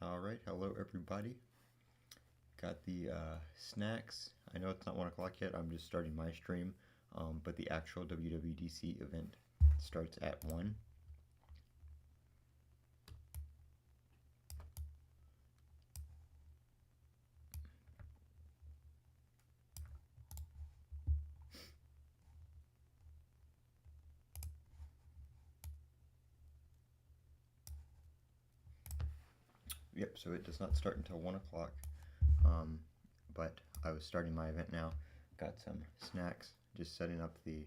Alright, hello everybody. Got the snacks. I know it's not 1 o'clock yet, I'm just starting my stream, but the actual WWDC event starts at 1. Yep, so it does not start until 1 o'clock, but I was starting my event now. Got some snacks, just setting up the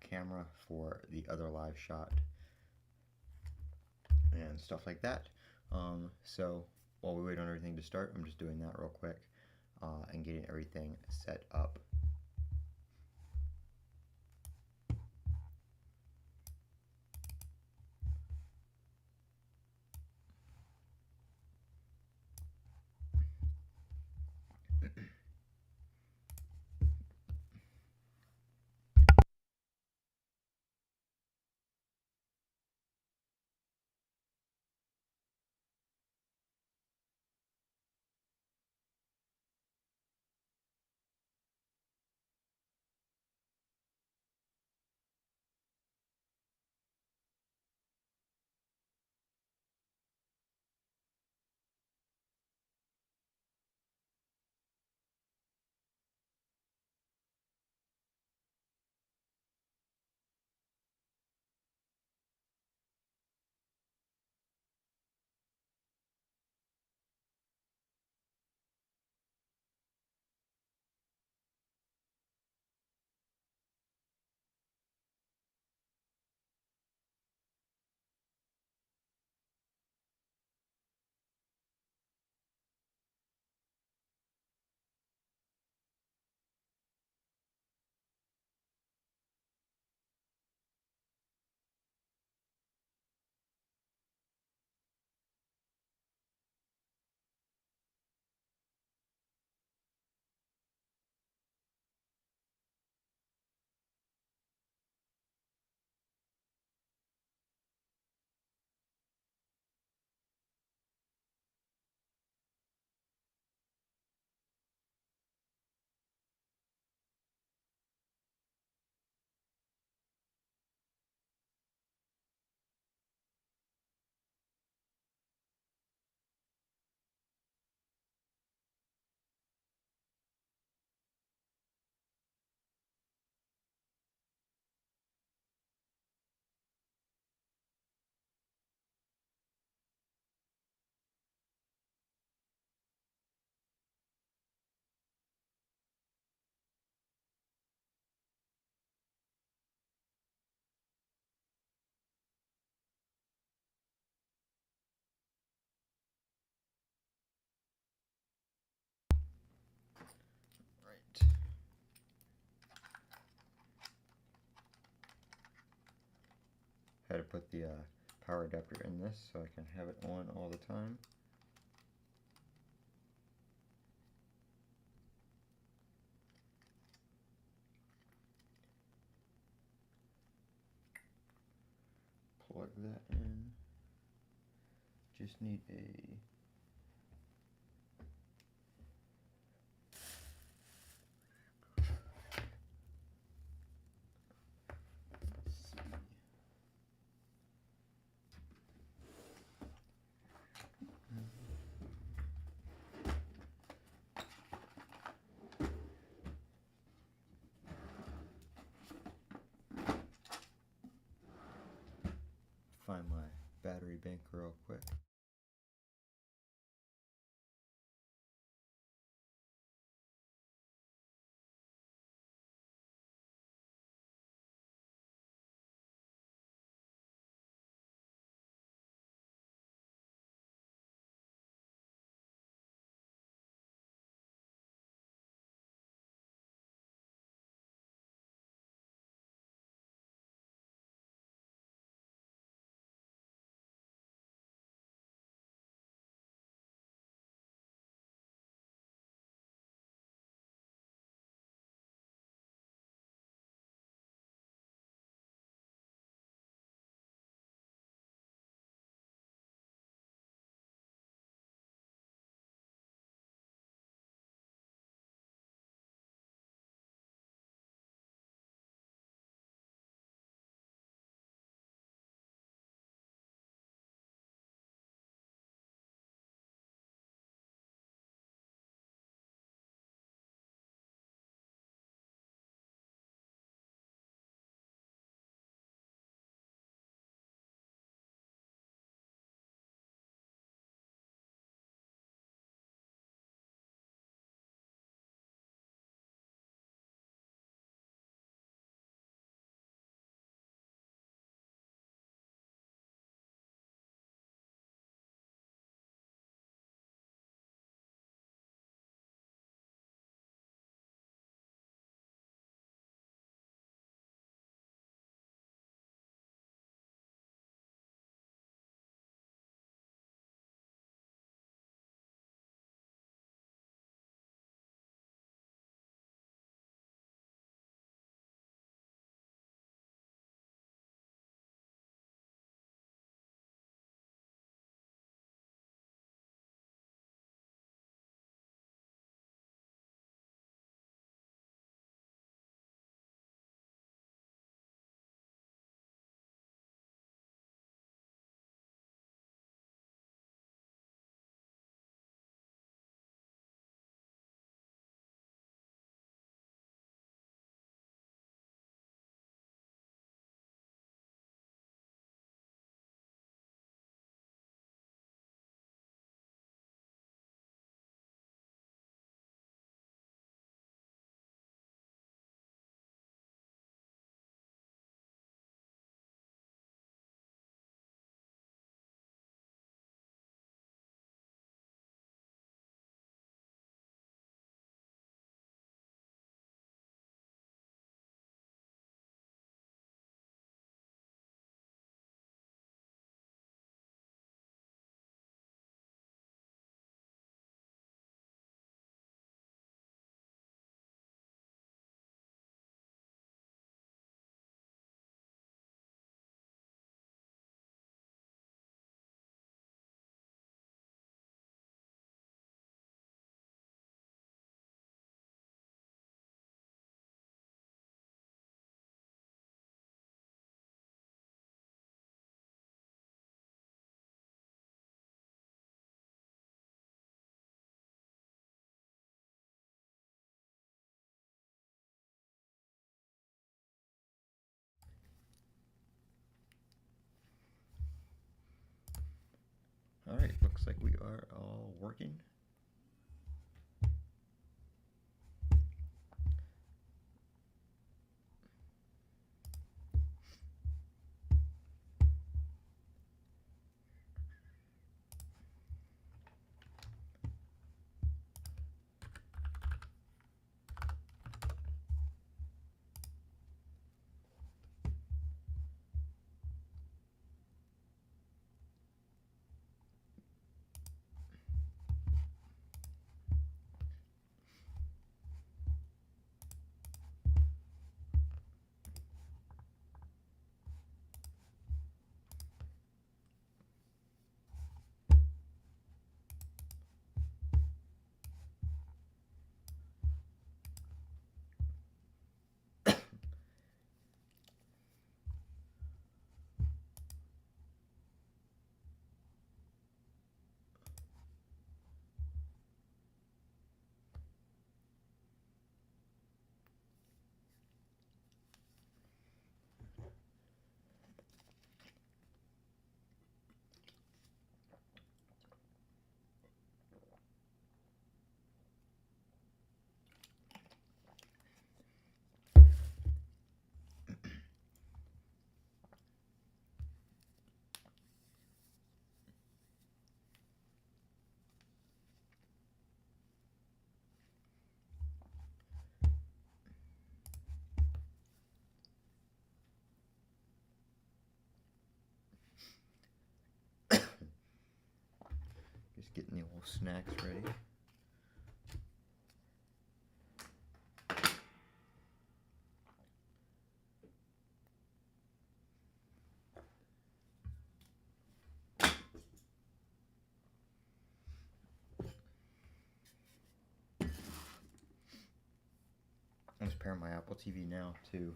camera for the other live shot and stuff like that. So while we wait on everything to start, I'm just doing that real quick and getting everything set up. Right. Had to put the power adapter in this so I can have it on all the time. Plug that in. Just need a find my battery bank real quick. looks like we are all working. Just getting the old snacks ready. I'm just pairing my Apple TV now to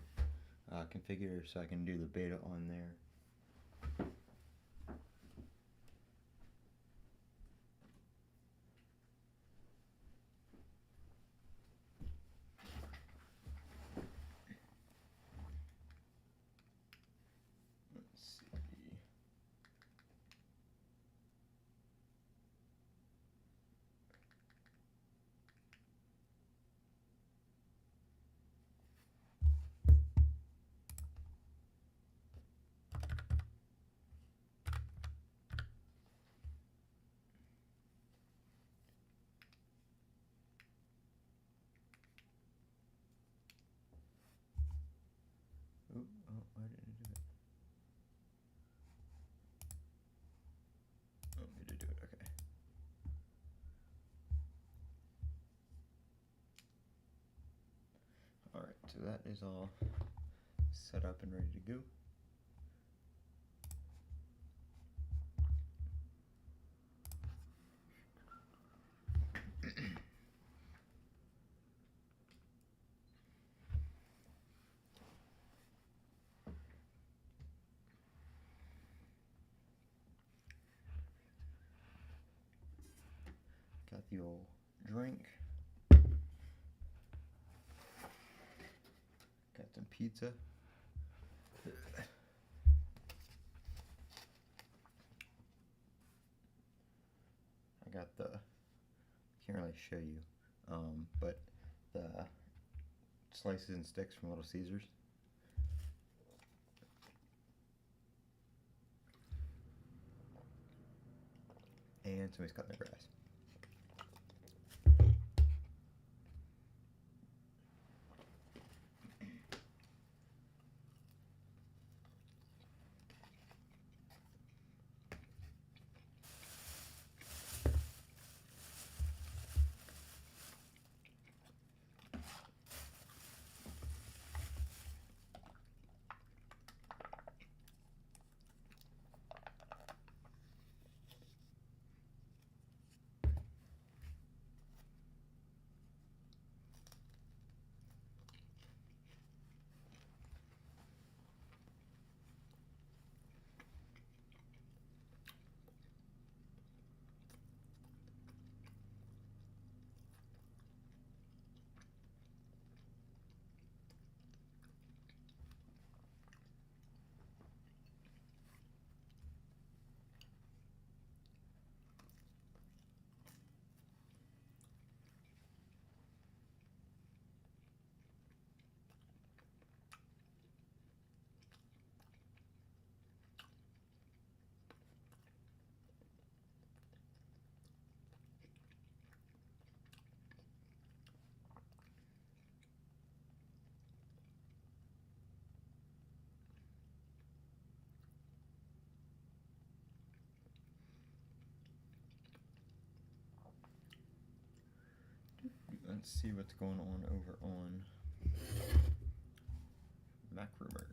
configure so I can do the beta on there. Oh, why did it do it? Oh, it did do it, okay. Alright, so that is all set up and ready to go. Got the old drink. Got some pizza. I got the, can't really show you, but the slices and sticks from Little Caesars. And somebody's cutting the grass. Let's see what's going on over on Mac Rumors.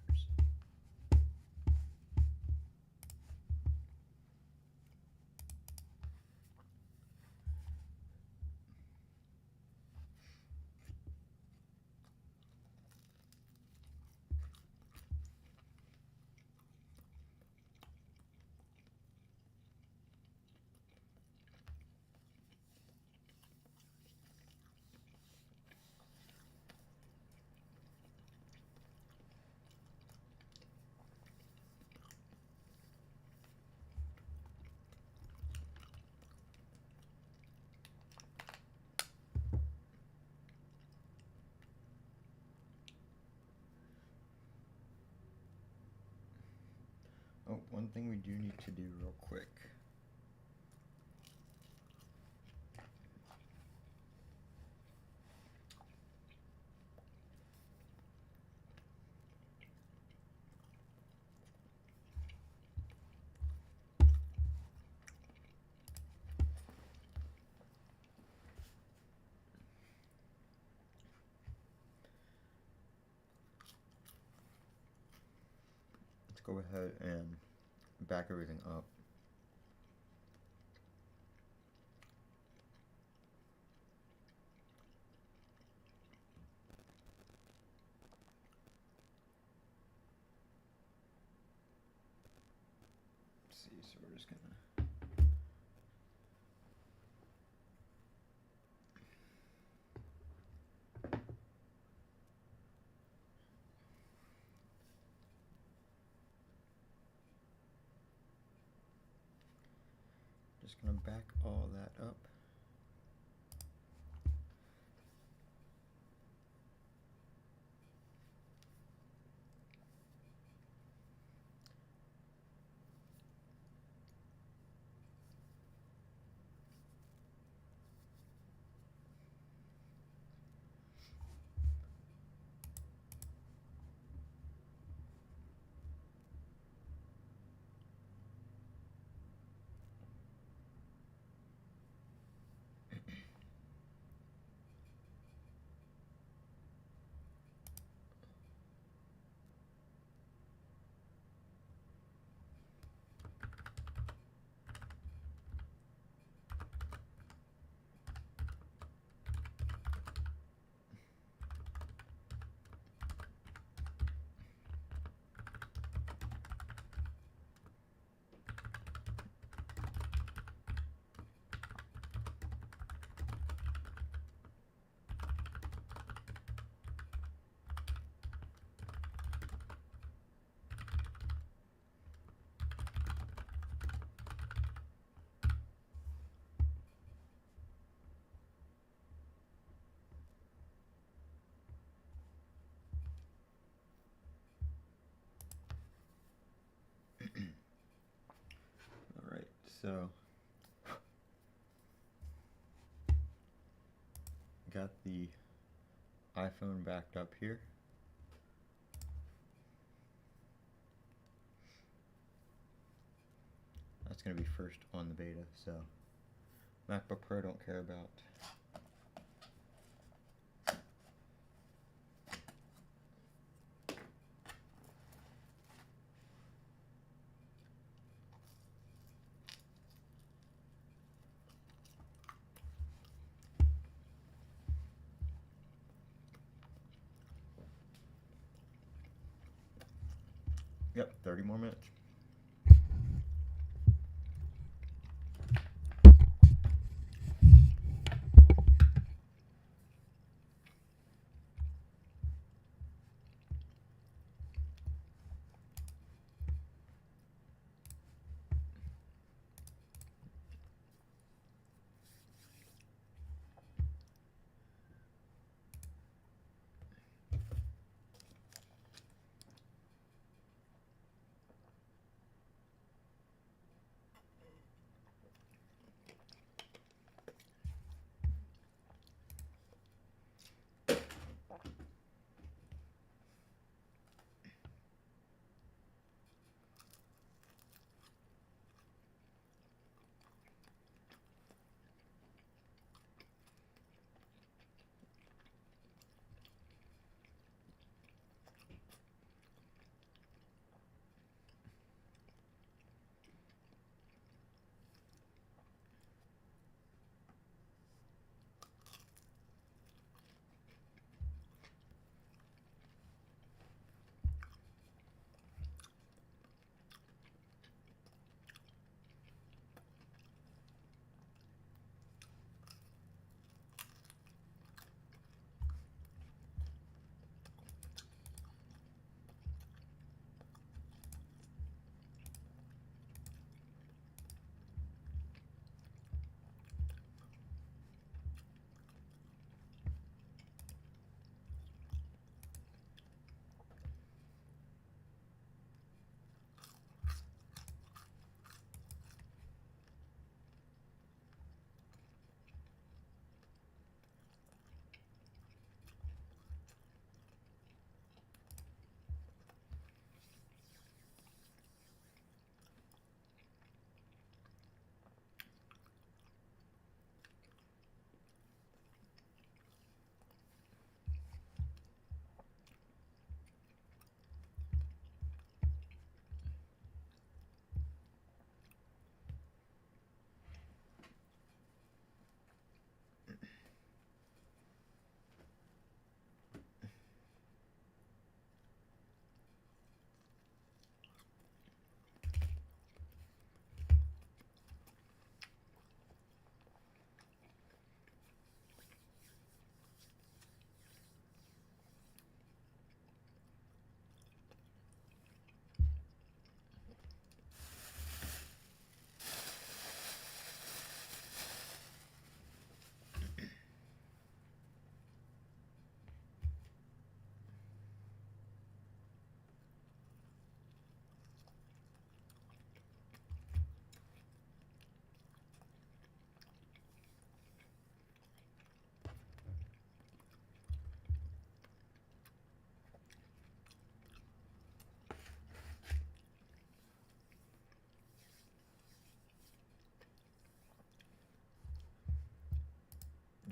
Oh, one thing we do need to do real quick. Let's go ahead and back everything up. Let's see, so we're just gonna back all that up. Alright, so got the iPhone backed up here. That's going to be first on the beta, so MacBook Pro don't care about. Yep, 30 more minutes.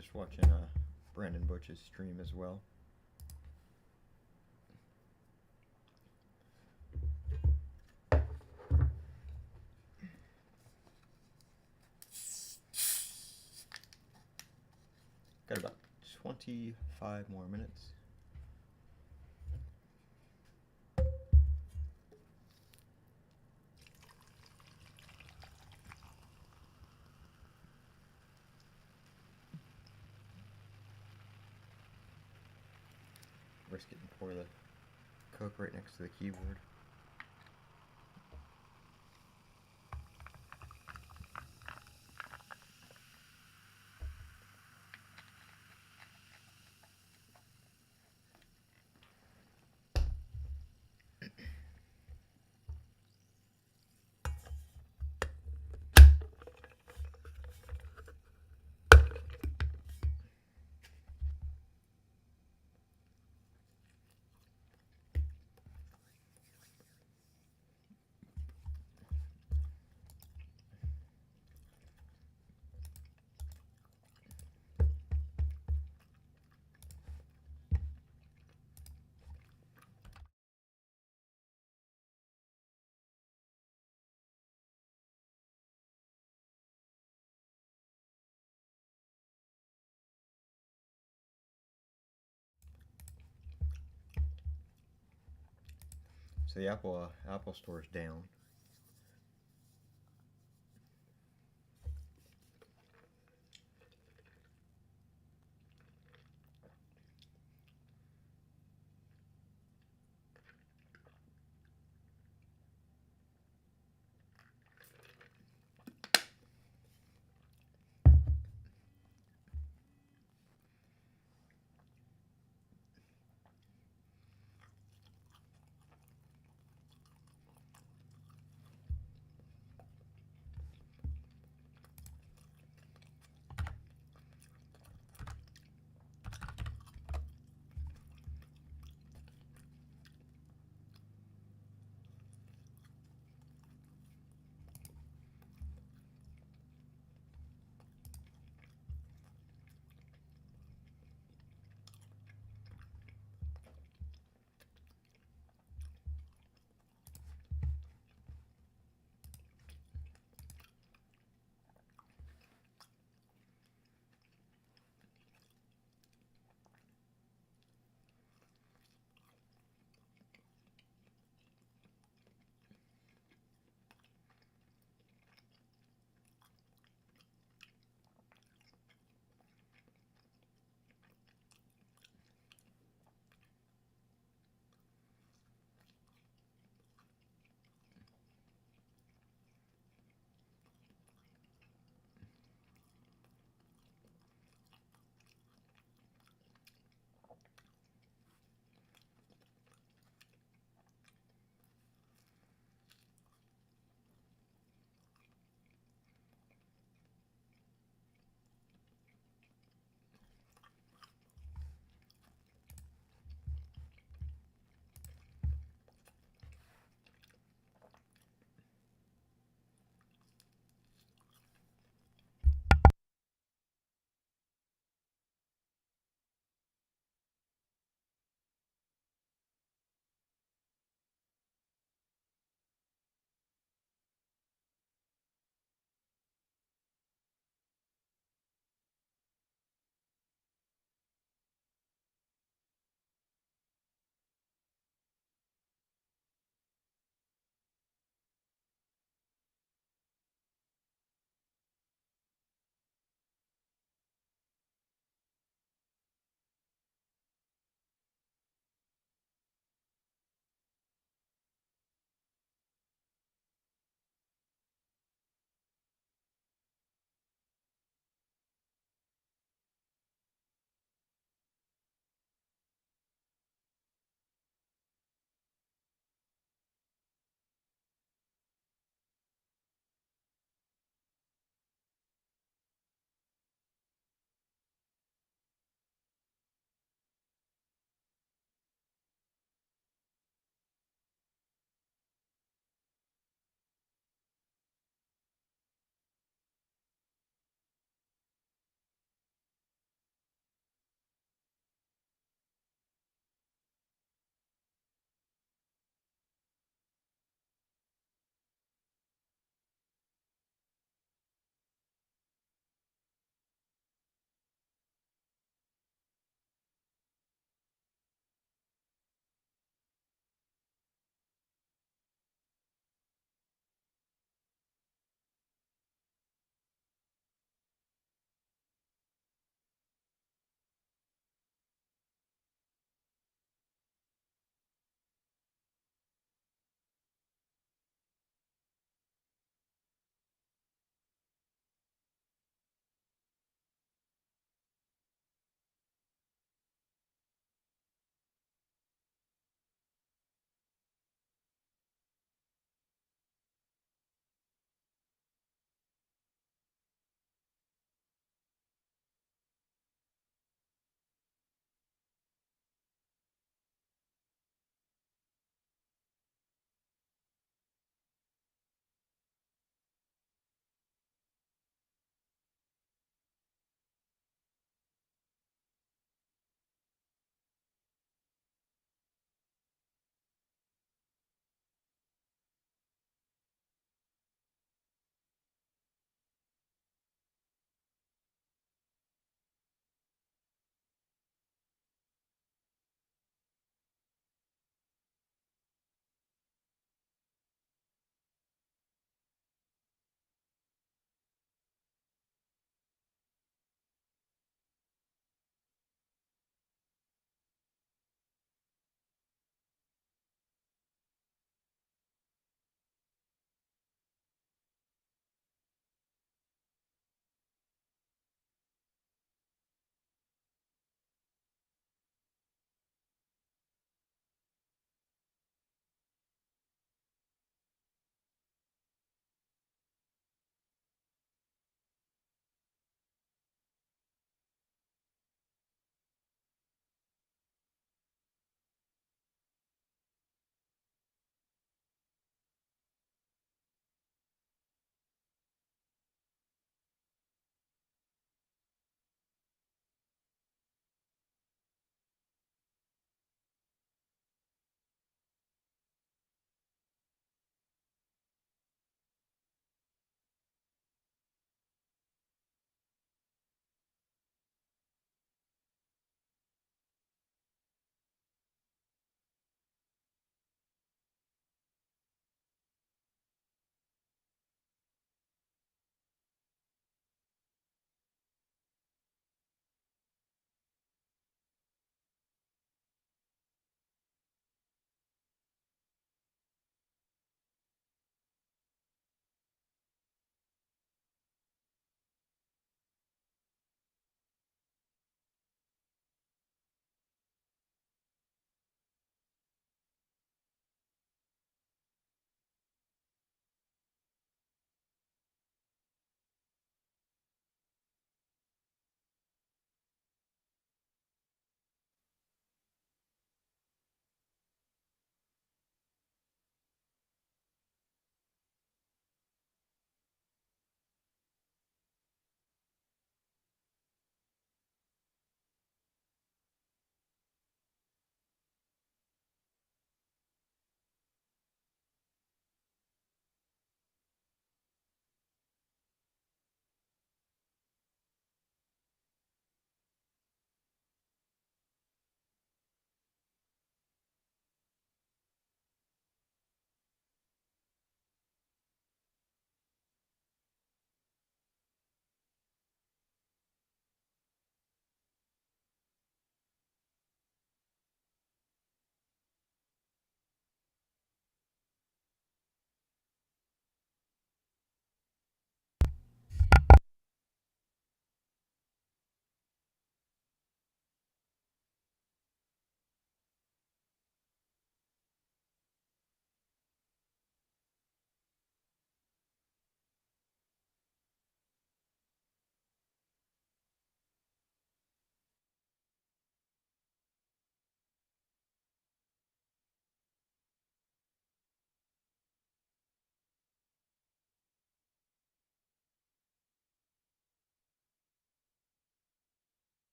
just watching Brandon Butch's stream as well. Got about 25 more minutes. Risk it and pour the Coke right next to the keyboard. So the Apple Store is down.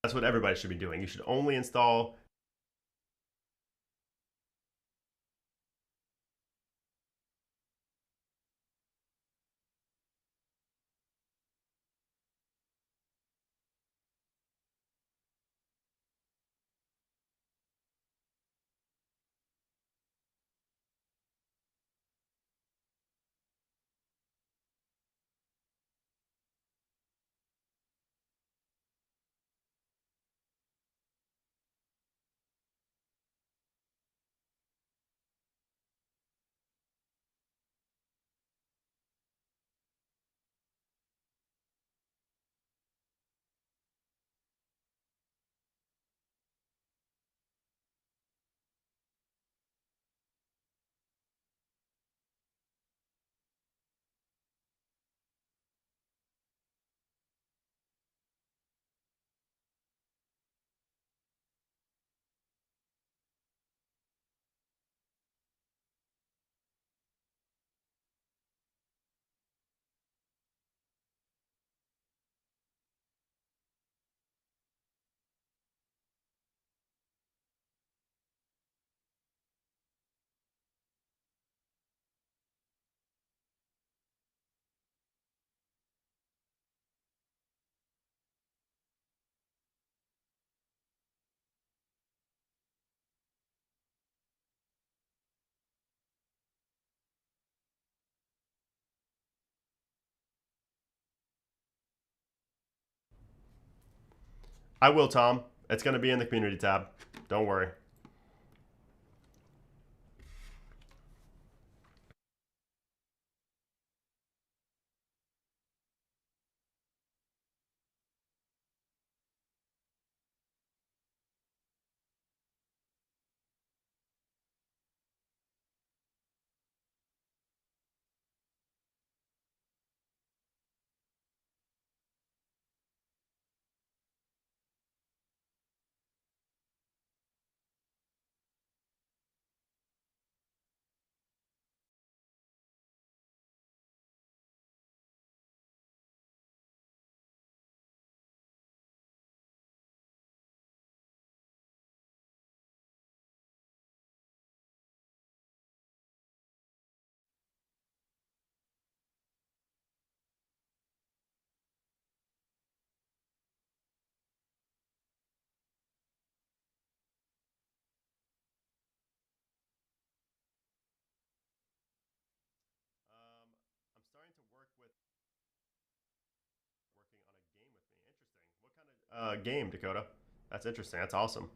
That's what everybody should be doing. You should only install. I will, Tom. It's going to be in the community tab. Don't worry. I'm starting to work with working on a game with me. Interesting. What kind of game, Dakota? That's interesting. That's awesome.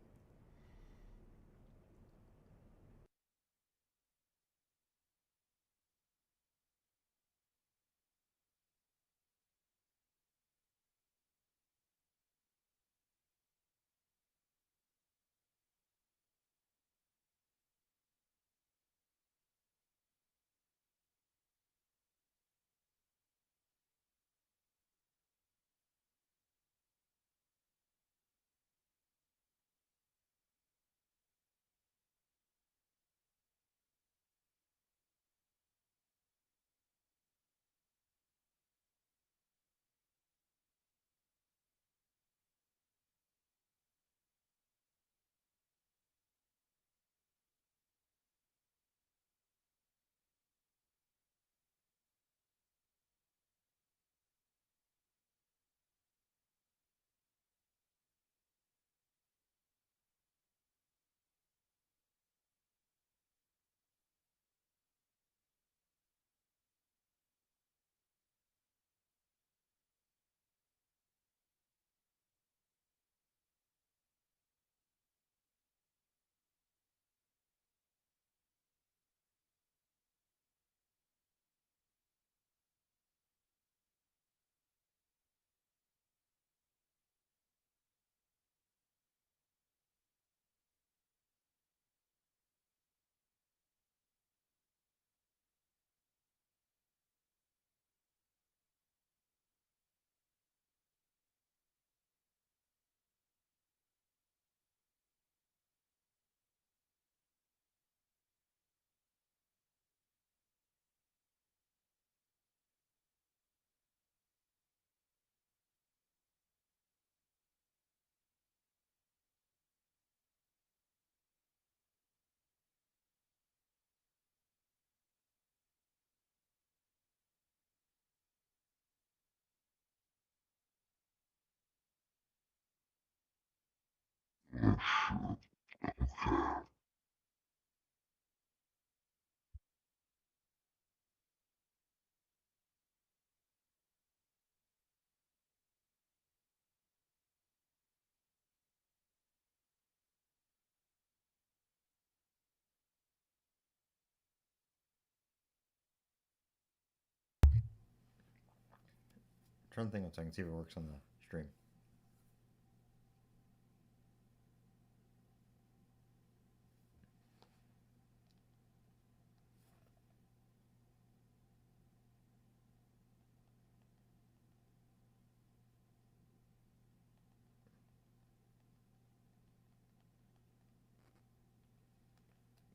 Turn the thing on so I can see if it works on the stream.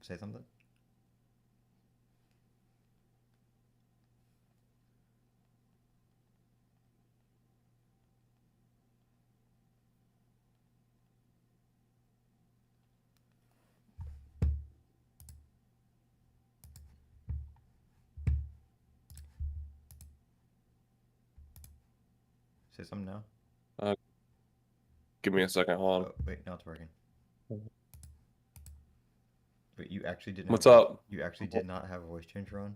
Say something. Say something now. Give me a second, hold on. Oh, wait, now it's working. But you actually didn't. What's up? You actually did not have a voice changer on?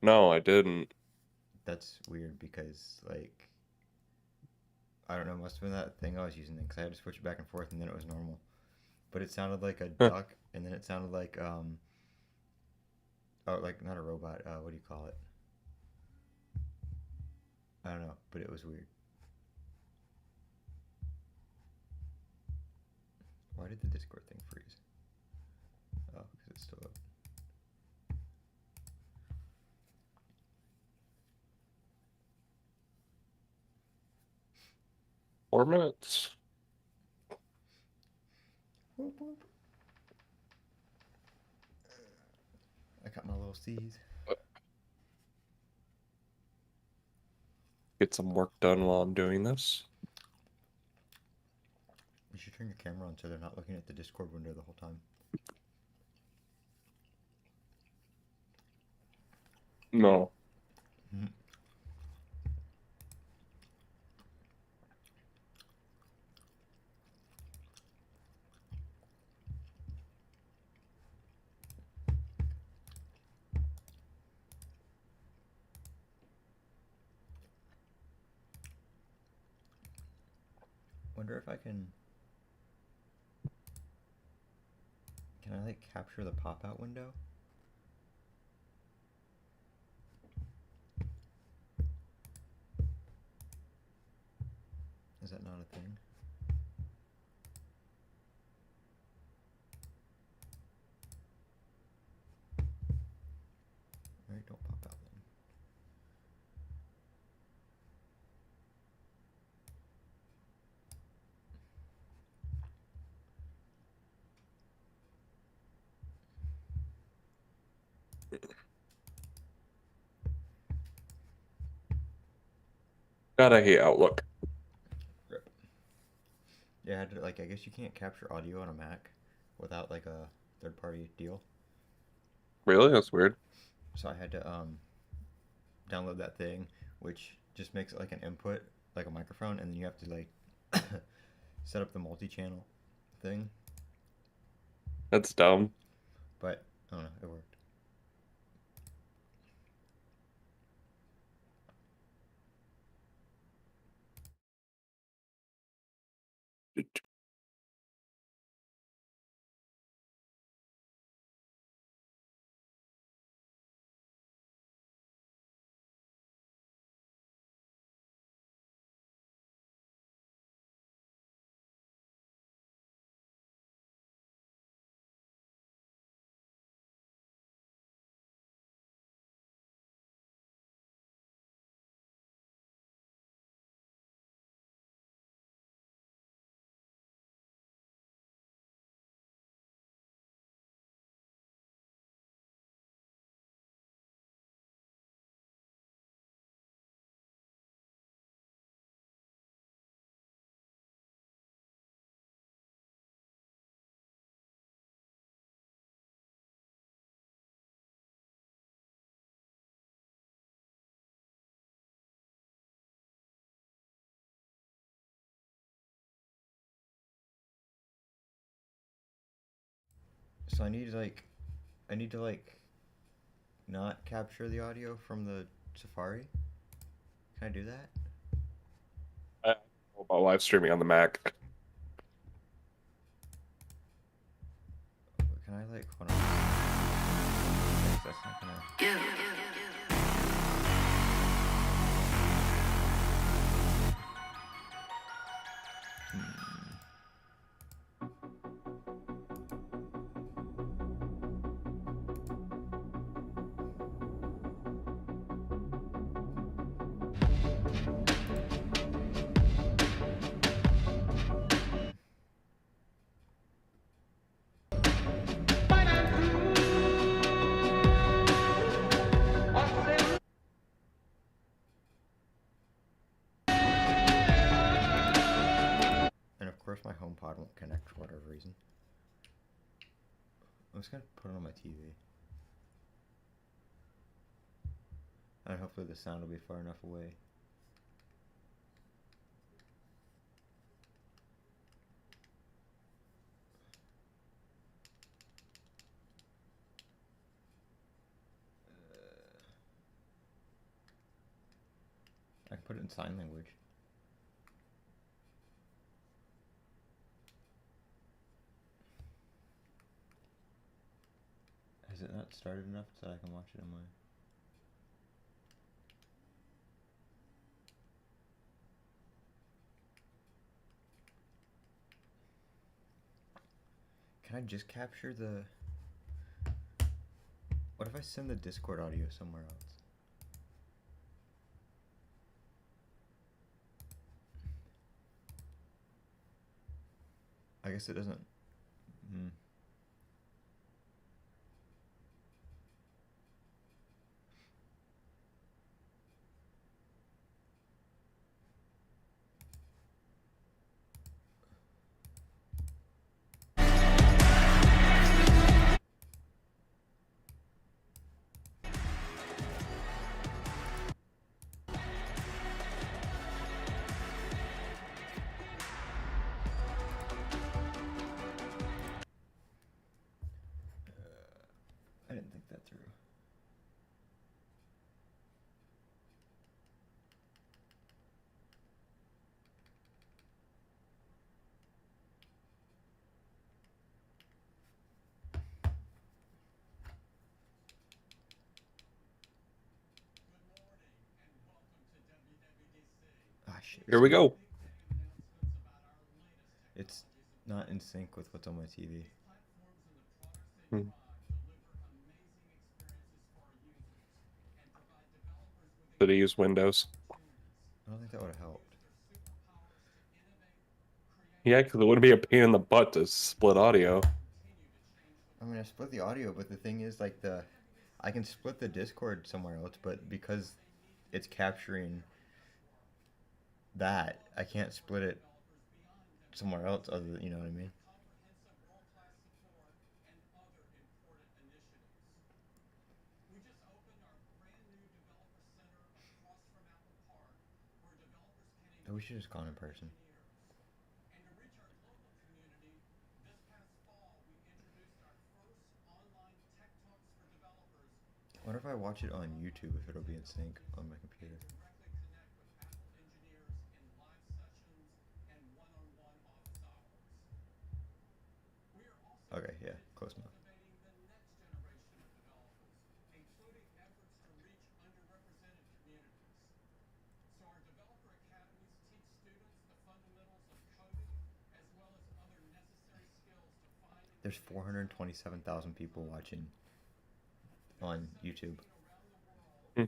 No, I didn't. That's weird because, like, I don't know, must have been that thing I was using because I had to switch it back and forth and then it was normal. But it sounded like a duck and then it sounded like, oh, like, not a robot, what do you call it? I don't know, but it was weird. Why did the Discord thing freeze? Oh, because it's still up. 4 minutes. Whoop, whoop. I got my little C's. Get some work done while I'm doing this. You should turn your camera on so they're not looking at the Discord window the whole time. No. Mm-hmm. Wonder if I can I like capture the pop-out window? Is that not a thing? Alright, don't pop out then. God, I hate Outlook. Rip. Yeah, I had to, like, I guess you can't capture audio on a Mac without like a third-party deal. Really? That's weird. So I had to download that thing, which just makes it like an input, like a microphone, and then you have to like set up the multi-channel thing. That's dumb. But I don't know, it worked. So I need to like not capture the audio from the Safari. Can I do that? I don't know about live streaming on the Mac. Can I like hold on? That's not gonna. And of course my HomePod won't connect for whatever reason. I'm just gonna put it on my TV. And hopefully the sound will be far enough away. I can put it in sign language. Has it not started enough so I can watch it on my... Can I just capture the... What if I send the Discord audio somewhere else? I guess it doesn't... I didn't think that through. Ah, shit. Here we go. It's not in sync with what's on my TV. Hmm. Did he use Windows? I don't think that would have helped. Yeah, because it wouldn't be a pain in the butt to split audio. I mean, I split the audio, but the thing is, like, I can split the Discord somewhere else, but because it's capturing that, I can't split it somewhere else other than, you know what I mean? Oh, we should have just gone in person. I wonder if I watch it on YouTube, if it'll be in sync on my computer. Okay, yeah, close enough. There's 427,000 people watching on YouTube. Hmm.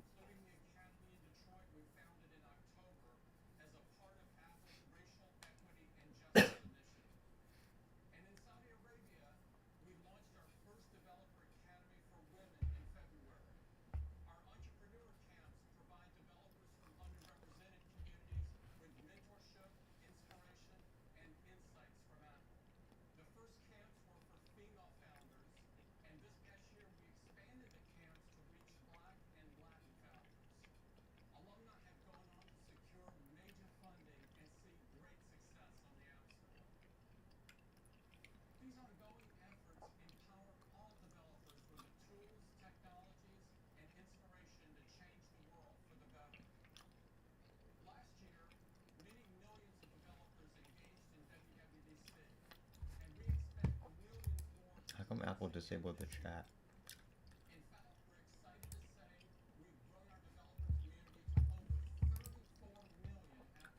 Apple disabled the chat.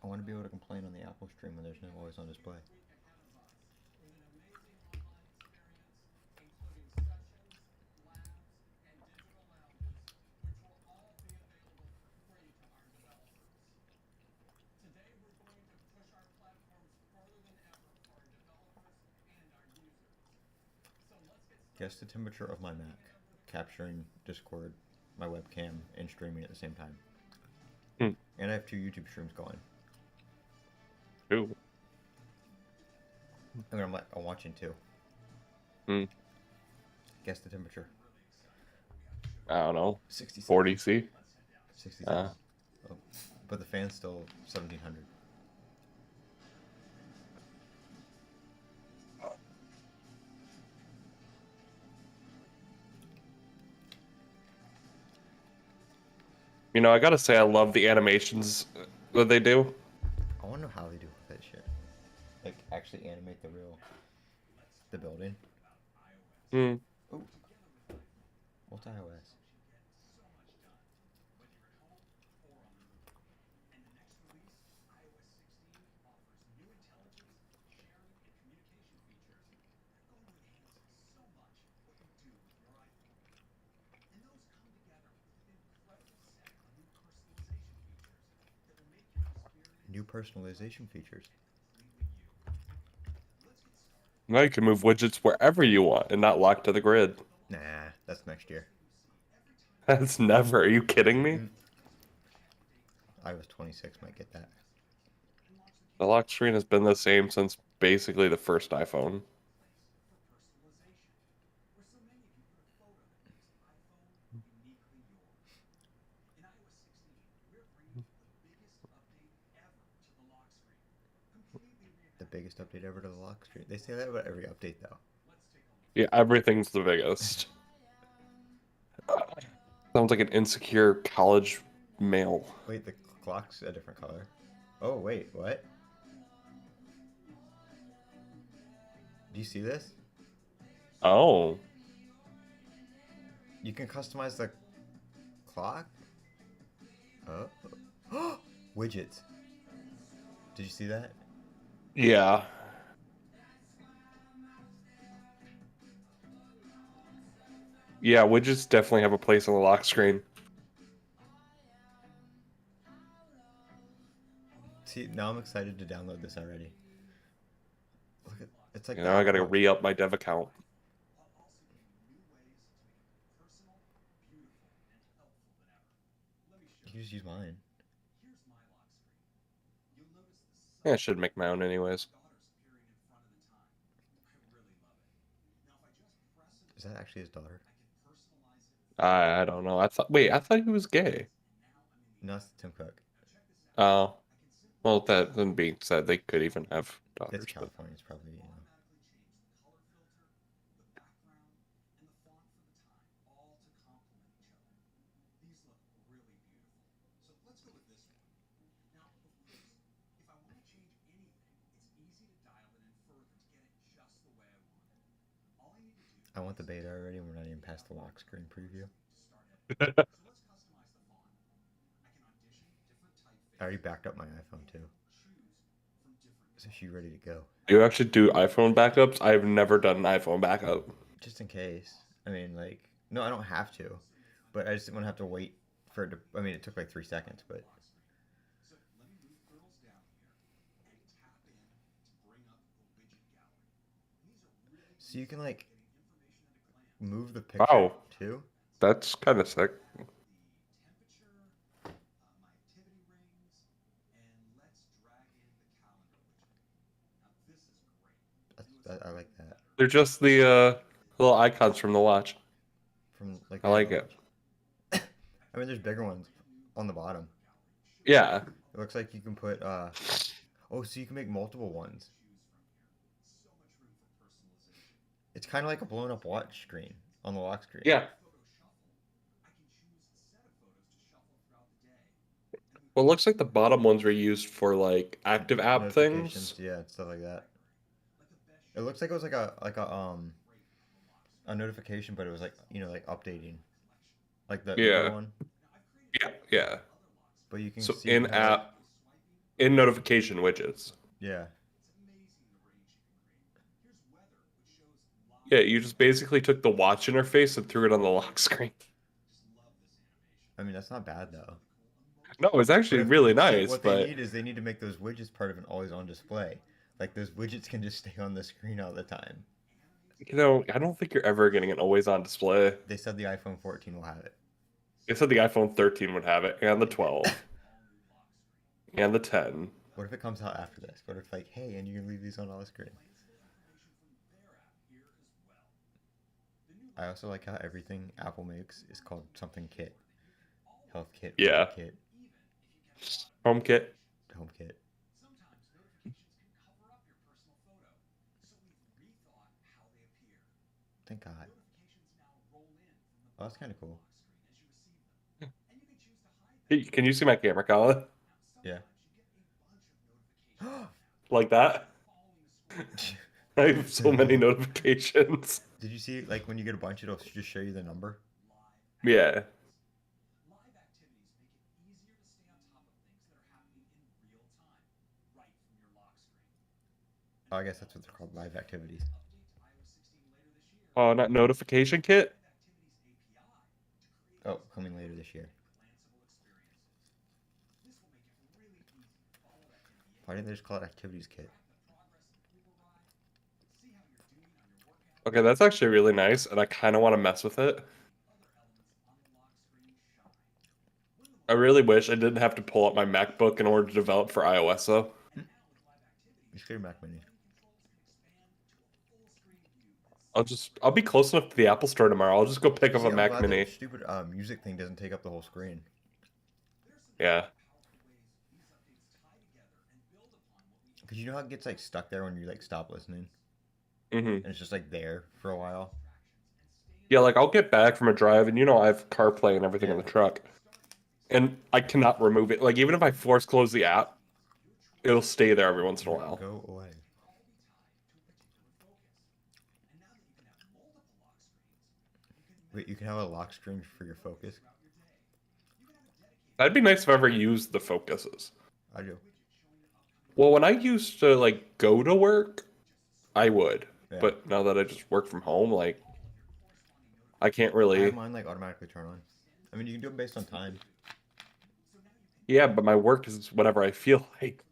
I want to be able to complain on the Apple stream when there's no always on display. Guess the temperature of my Mac, capturing Discord, my webcam, and streaming at the same time. And I have 2 YouTube streams going. Ooh. I mean, I'm watching 2. Guess the temperature. I don't know. 67. 40 C. 67. Oh, but the fan's still 1700. You know, I gotta say, I love the animations that they do. I wonder how they do that shit. Like, actually animate the building. Ooh. Multi-OS. New personalization features. Now you can move widgets wherever you want and not locked to the grid. Nah, that's next year. That's never. Are you kidding me? iOS 26 might get that. The lock screen has been the same since basically the first iPhone. The biggest update ever to the lock screen. They say that about every update, though. Yeah, everything's the biggest. Sounds like an insecure college male. Wait, the clock's a different color. Oh, wait, what? Do you see this? Oh. You can customize the clock? Oh. Widgets. Did you see that? Yeah. Yeah, widgets definitely have a place on the lock screen. See, now I'm excited to download this already. Look at it's like You know, I gotta re-up my dev account. You can just use mine. Yeah, I should make my own anyways. Is that actually his daughter? I don't know. I thought he was gay. No, it's Tim Cook. Oh. Well, that then being said, they could even have daughters. It's California. It's probably, I want the beta already, and we're not even past the lock screen preview. I already backed up my iPhone too. So she's ready to go. You actually do iPhone backups? I've never done an iPhone backup. Just in case. I mean, like, no, I don't have to. But I just didn't want to have to wait for it to... I mean, it took like 3 seconds, but... So you can, like, move the picture, too? That's kind of sick. I like that. They're just the little icons from the watch. From like I like it. I mean, there's bigger ones on the bottom. Yeah. It looks like you can put, oh, so you can make multiple ones. It's kind of like a blown up watch screen on the lock screen. Yeah. Well, it looks like the bottom ones were used for like active app things. Yeah, stuff like that. It looks like it was like a a notification, but it was like like updating, like the Uber Yeah, one. yeah, yeah. But you can So see in how like app, in notification widgets. yeah. Yeah, you just basically took the watch interface and threw it on the lock screen. I mean that's not bad though. No, it's But actually if really see nice, what they but need is they need to make those widgets part of an always on display. Like those widgets can just stay on the screen all the time. I don't think you're ever getting an always on display. They said the iPhone 14 will have it. They said the iPhone 13 would have it, and the 12, and the 10. What if it comes out after this? What if like, hey, and you can leave these on all the screen? I also like how everything Apple makes is called something kit. Health kit, Yeah, beauty kit, HomeKit. home kit. Thank God. Oh, that's kind of cool. Hey, can you see my camera, Colin? Yeah. Like that? I have so many notifications. Did you see like when you get a bunch, it'll just show you the number? Yeah. Oh, I guess that's what they're called, live activities. Oh, not notification kit? Oh, coming later this year. Why didn't they just call it activities kit? Okay, that's actually really nice, and I kind of want to mess with it. I really wish I didn't have to pull up my MacBook in order to develop for iOS, though. You should Mac Mini. I'll be close enough to the Apple Store tomorrow. I'll just go pick up See, a I'm Mac glad that Mini. stupid music thing doesn't take up the whole screen. Yeah. Because you know how it gets like stuck there when you like stop listening, hmm and it's just like there for a while. Yeah, like I'll get back from a drive, and I have CarPlay and everything in Yeah. the truck, and I cannot remove it. Like even if I force close the app, it'll stay there every once in a while. Go away. Wait, you can have a lock screen for your focus. That'd be nice if I ever used the focuses. I do. Well, when I used to like go to work, I would. Yeah. But now that I just work from home, like I can't I have really. mine like automatically turn on. I mean, you can do them based on time. Yeah, but my work is whatever I feel like.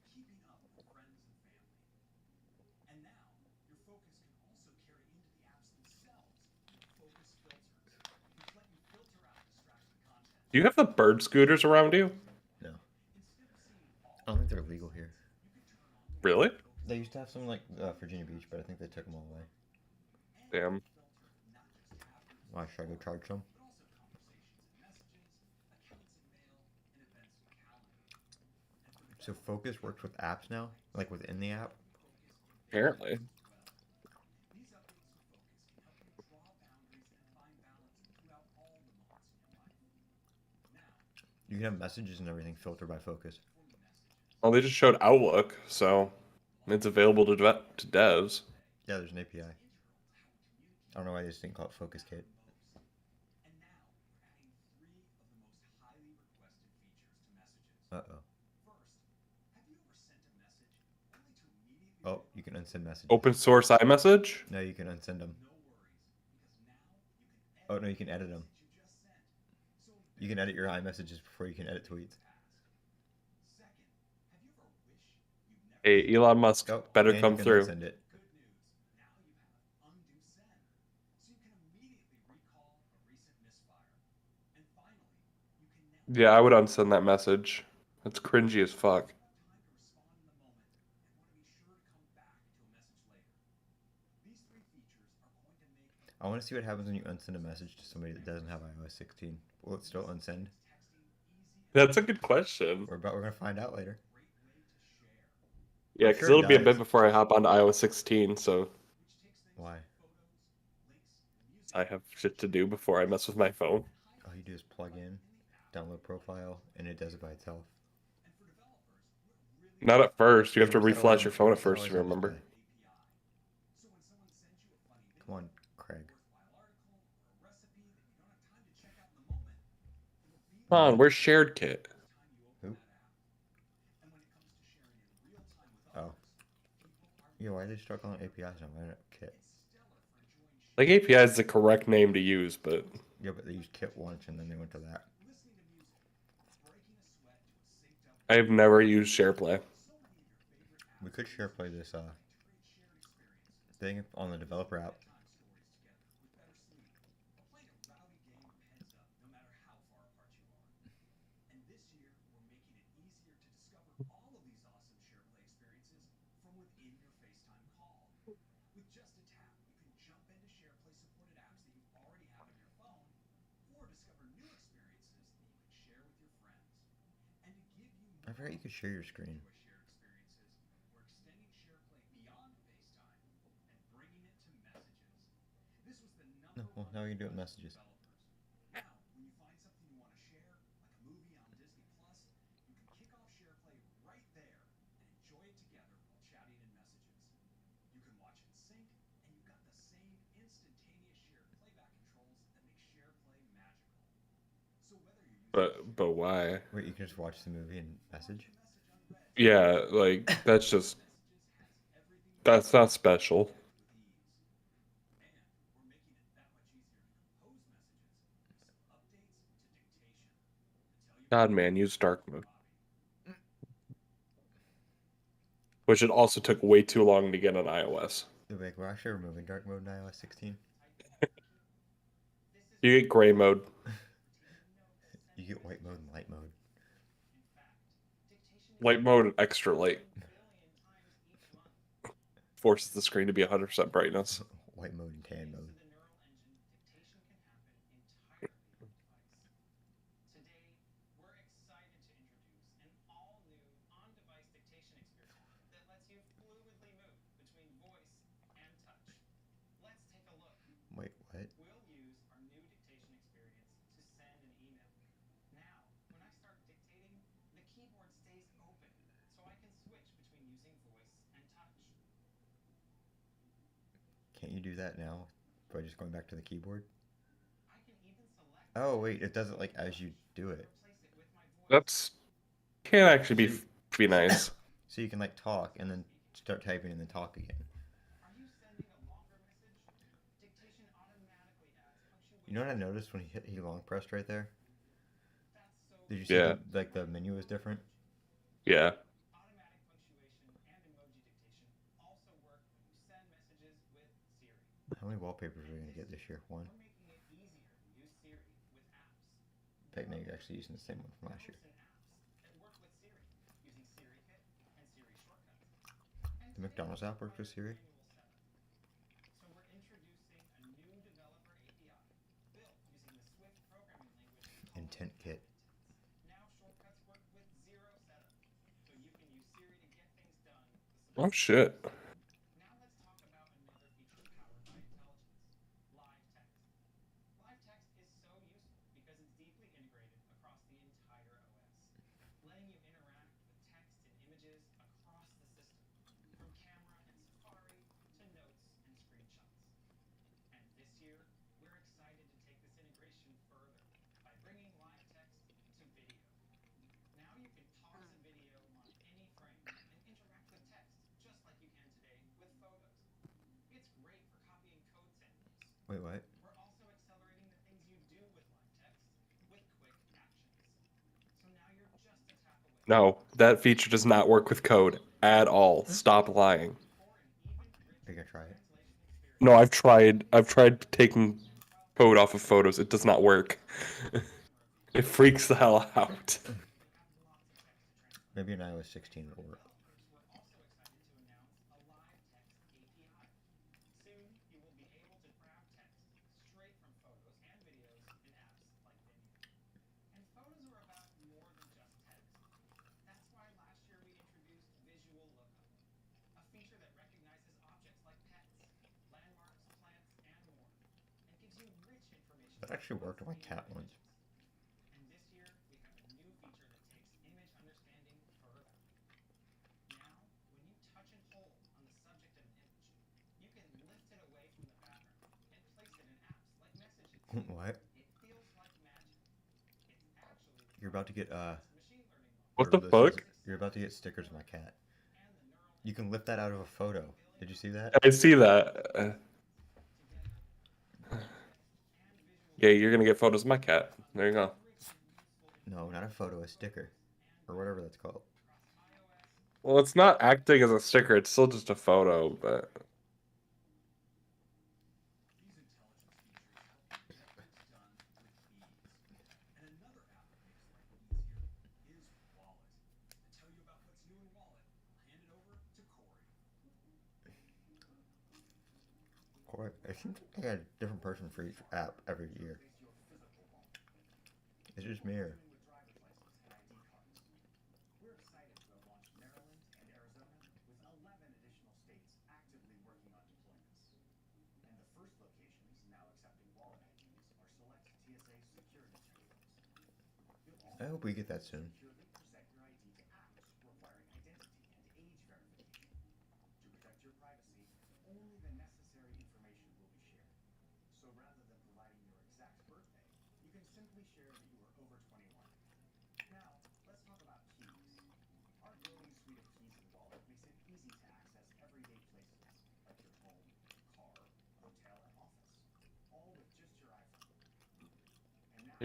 Do you have the bird scooters around you? No, I don't think they're legal here. Really? They used to have some like Virginia Beach, but I think they took them all away. Damn. Why should I go charge some? So Focus works with apps now, like within the app. Apparently. You can have messages and everything filtered by Focus. Well, they just showed Outlook, so it's available to devs. Yeah, there's an API. I don't know why they just didn't call it Focus Kit. Uh-oh. Oh, you can unsend messages. Open source iMessage? No, you can unsend them. Oh, no, you can edit them. You can edit your iMessages before you can edit tweets. Hey, Elon Musk Oh, better and come you can through. unsend it. Yeah, I would unsend that message. That's cringy as fuck. I want to see what happens when you unsend a message to somebody that doesn't have iOS 16. Will it still unsend? That's a good question. We're gonna find out later. Yeah, I'm because sure it it'll be a bit does. before I hop onto iOS 16, so Why? I have shit to do before I mess with my phone. All you do is plug in, download profile, and it does it by itself. Not at first. You have to Why is that always reflash your phone at why is that first, always if you on remember. display? Come on, Craig. on, where's shared kit? Who? Oh. Yeah, why are they stuck on APIs now? Why not Kit? Like API is the correct name to use, but Yeah, but they used Kit once and then they went to that. I've never used SharePlay. We could share play this thing on the developer app. I forgot you could share your screen. No, well, now we can do it in messages. But why? Wait, you can just watch the movie and message? Yeah, like that's not special. God, man, use dark mode, which it also took way too long to get on iOS. Like, we're actually removing dark mode in iOS 16. You get gray mode. You get white mode and light mode. Light mode and extra light forces the screen to be 100% brightness. White mode and tan mode. Wait, what? Can't you do that now by just going back to the keyboard? Oh, wait, it does it like as you do it. That's can actually be nice. So you can like talk and then start typing and then talk again. You know what I noticed when he long pressed right there? Did you see Yeah, the menu was different? yeah. How many wallpapers are we gonna get this year? One. Picnic actually using the same one from last year. The McDonald's app works with Siri. Intent kit. Oh shit. Wait, what? No, that feature does not work with code at all. Stop lying. Are you gonna try it? No, I've tried taking code off of photos. It does not work. It freaks the hell out. Maybe in iOS 16 it'll work. That actually worked on my cat once. What? You're about to get What the whatever this is. fuck? You're about to get stickers of my cat. You can lift that out of a photo. Did you see that? I see that. Yeah, you're gonna get photos of my cat. There you go. No, not a photo, a sticker, or whatever that's called. Well, it's not acting as a sticker. It's still just a photo, but Or it seems like I got a different person for each app every year. It's just me. Or... I hope we get that soon.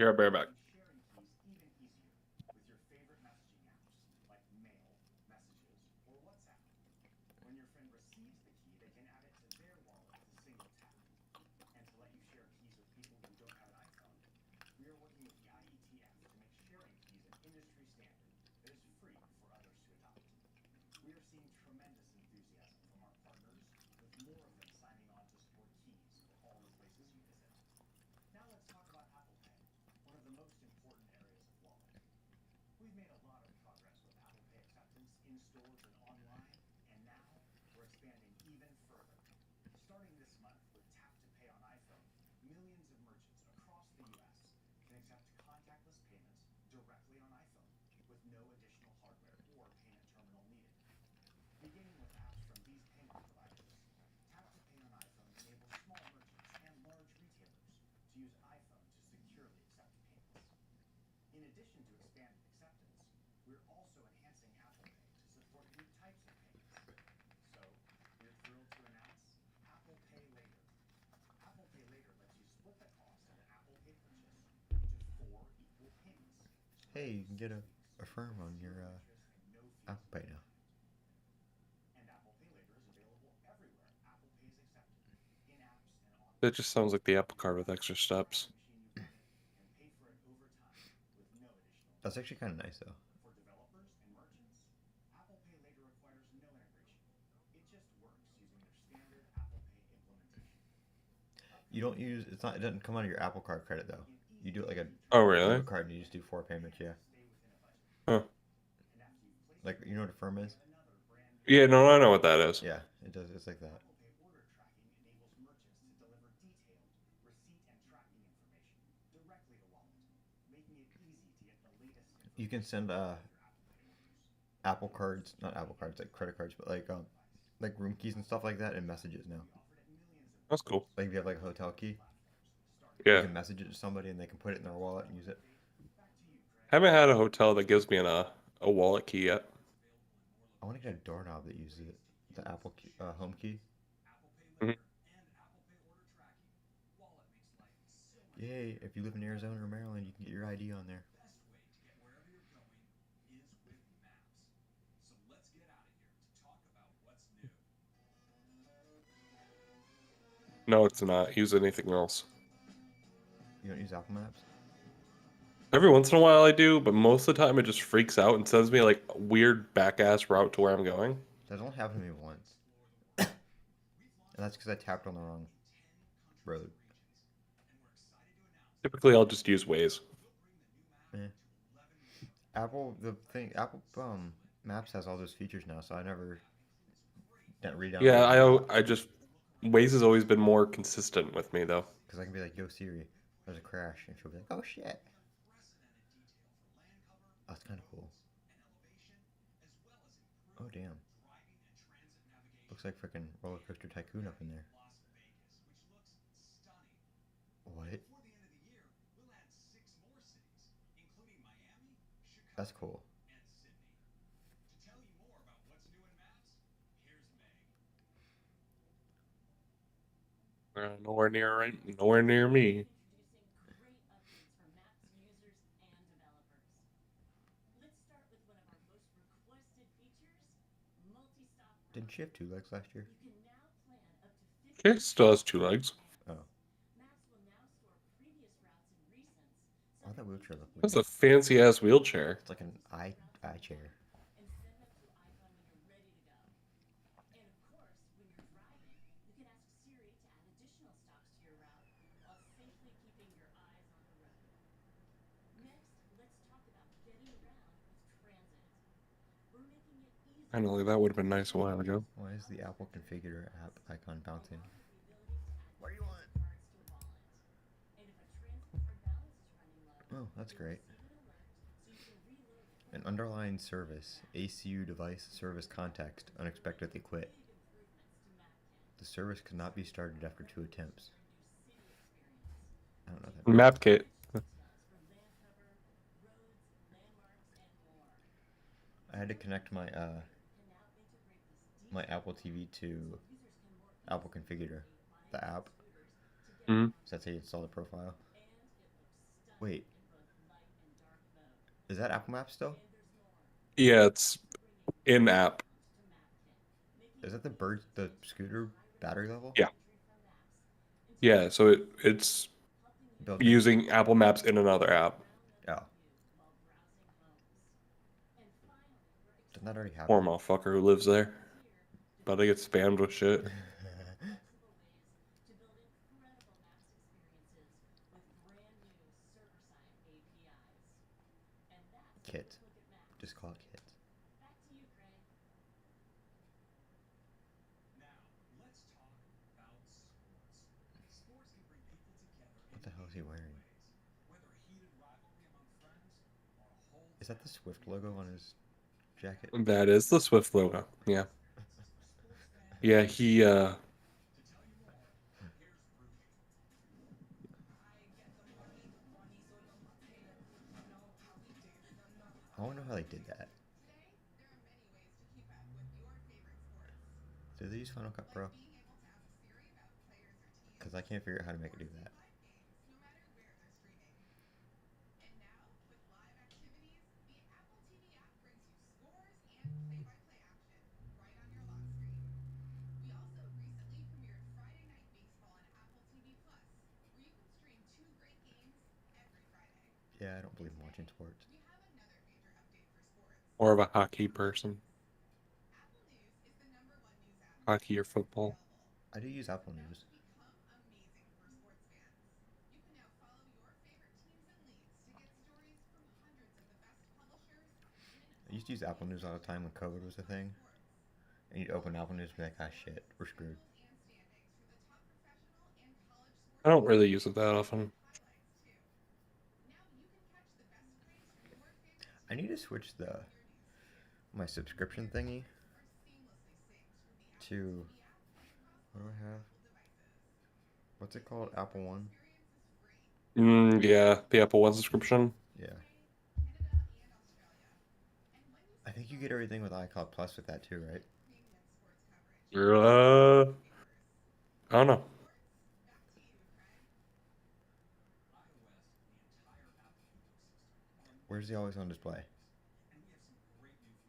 you're a bareback. Hey, you can get a firm on your Apple Pay now. It just sounds like the Apple Car with extra steps. That's actually kind of nice though. You don't use it's not it doesn't come out of your Apple Card credit though. You do it like a Oh, really? debit card and you just do 4 payments. Yeah, Huh. like you know what a firm is? Yeah, no, I know what that is. Yeah, it does. It's like that. You can send Apple cards, not Apple cards, like credit cards, but like room keys and stuff like that in messages now. That's cool. Like if you have like a hotel key, you Yeah. can message it to somebody and they can put it in their wallet and use it. Haven't had a hotel that gives me a wallet key yet. I want to get a doorknob that uses it, the Apple key, home key. Mhm. Yay! If you live in Arizona or Maryland, you can get your ID on there. No, it's not. Use anything else. You don't use Apple Maps? Every once in a while I do, but most of the time it just freaks out and sends me like a weird back ass route to where I'm going. That's only happened to me once, and that's because I tapped on the wrong road. Typically I'll just use Waze. Eh. Apple Maps has all those features now, so I never Yeah, re-downloaded the app I just Waze has always been more consistent with me though. because I can be like, "Yo Siri, there's a crash," and she'll be like, "Oh shit." That's kind of cool. Oh damn, looks like freaking roller coaster tycoon up in there. What? That's cool. Nowhere near right. Nowhere near me. Didn't she have two legs last year? Okay, still has two legs. Oh. Oh, that wheelchair look That's weird. a fancy ass wheelchair. It's like an eye chair. Finally, that would have been nice a while ago. Why is the Apple Configurator app icon bouncing? What do you want? Oh, that's great. An underlying service, ACU device service context, unexpectedly quit. The service could not be started after 2 attempts. I don't know what that means. Map kit. I had to connect my Apple TV to Apple Configurator, the app. Mm. So that's how you install the profile. Wait, is that Apple Maps still? Yeah, it's in app. Is that the scooter battery level? Yeah. Yeah, so it's Built in. using Apple Maps in another app. Oh, didn't that already Poor happen? motherfucker who lives there. About to get spammed with shit. Kit. Just call it Kit. What the hell is he wearing? Is that the Swift logo on his jacket? That is the Swift logo. Yeah. Yeah, he I want to know how they did that. Do they use Final Cut Pro? Because I can't figure out how to make it do that. Yeah, I don't believe in watching sports. more of a hockey person. Hockey or football. I do use Apple News. I used to use Apple News all the time when COVID was a thing. And you'd open Apple News and be like, ah, shit, we're screwed. I don't really use it that often. I need to switch my subscription thingy to, what do I have? What's it called? Apple One? Yeah, the Apple One subscription. Yeah. I think you get everything with iCloud Plus with that too, right? I don't know. Where's the always on display?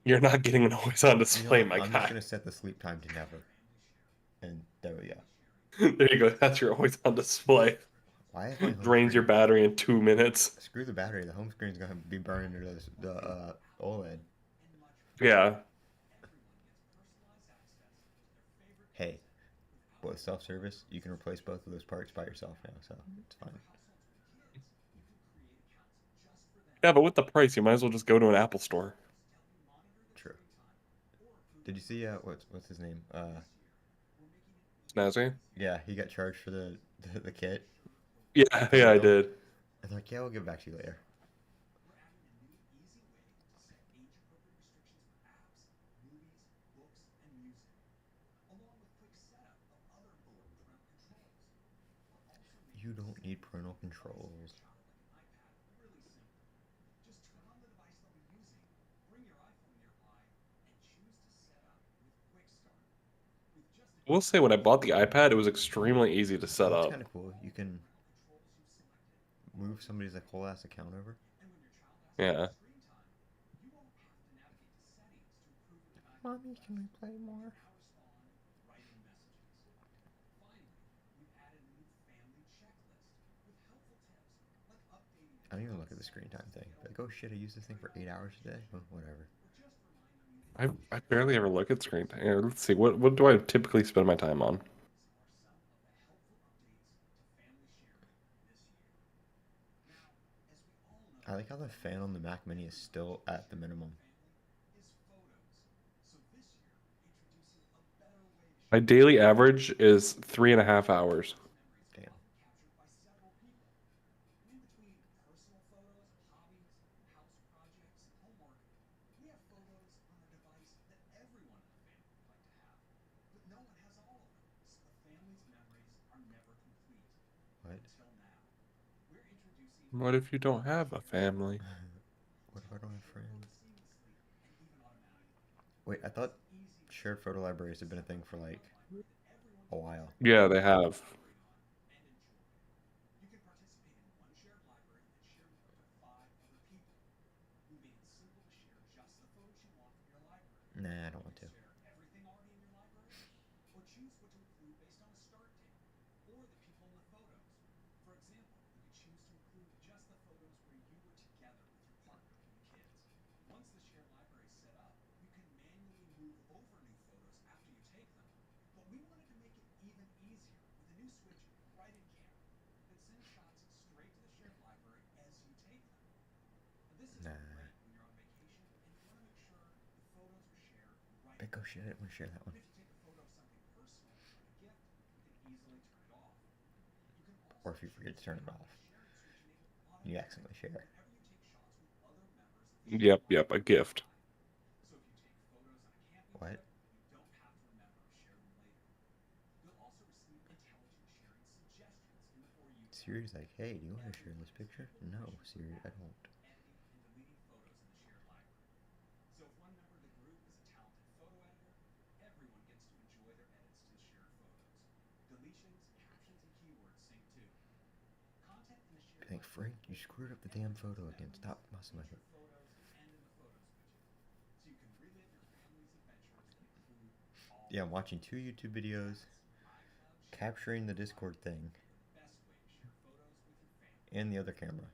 You're not getting an always on You know display, what? my I'm just guy. gonna set the sleep time to never. And there we go. There you go. That's your always on display. Why is my home Drains your screen? battery in 2 minutes. Screw the battery. The home screen's gonna be burning into the OLED. Yeah. Hey, with self-service, you can replace both of those parts by yourself now, so it's fine. Yeah, but with the price, you might as well just go to an Apple store. True. Did you see what's his name? Snazzy? Yeah, he got charged for the kit. Yeah, yeah, I did. And they're like, yeah, we'll get back to you later. You don't need parental controls. I will say when I bought the iPad, it was extremely easy to Oh, set that's up. kind of cool. You can move somebody's like whole ass account over. Yeah. Mommy, can we play more? I don't even look at the screen time thing. Like, oh shit, I use this thing for 8 hours a day. Well, whatever. I barely ever look at screen time. Here, let's see. What do I typically spend my time on? I like how the fan on the Mac Mini is still at the minimum. My daily average is 3.5 hours. Damn. What? What if you don't have a family? What if I don't have friends? Wait, I thought shared photo libraries have been a thing for like a while. Yeah, they have. Nah, I don't want to. Nah. But go shit, I didn't want to share that one. Or if you forget to turn it off, you accidentally share. Yep, a gift. What? Siri's like, hey, do you want to share this picture? No, Siri, I don't. Be like, Frank, you screwed up the damn photo again. Stop messing with it. Yeah, I'm watching 2 YouTube videos, capturing the Discord thing, and the other camera.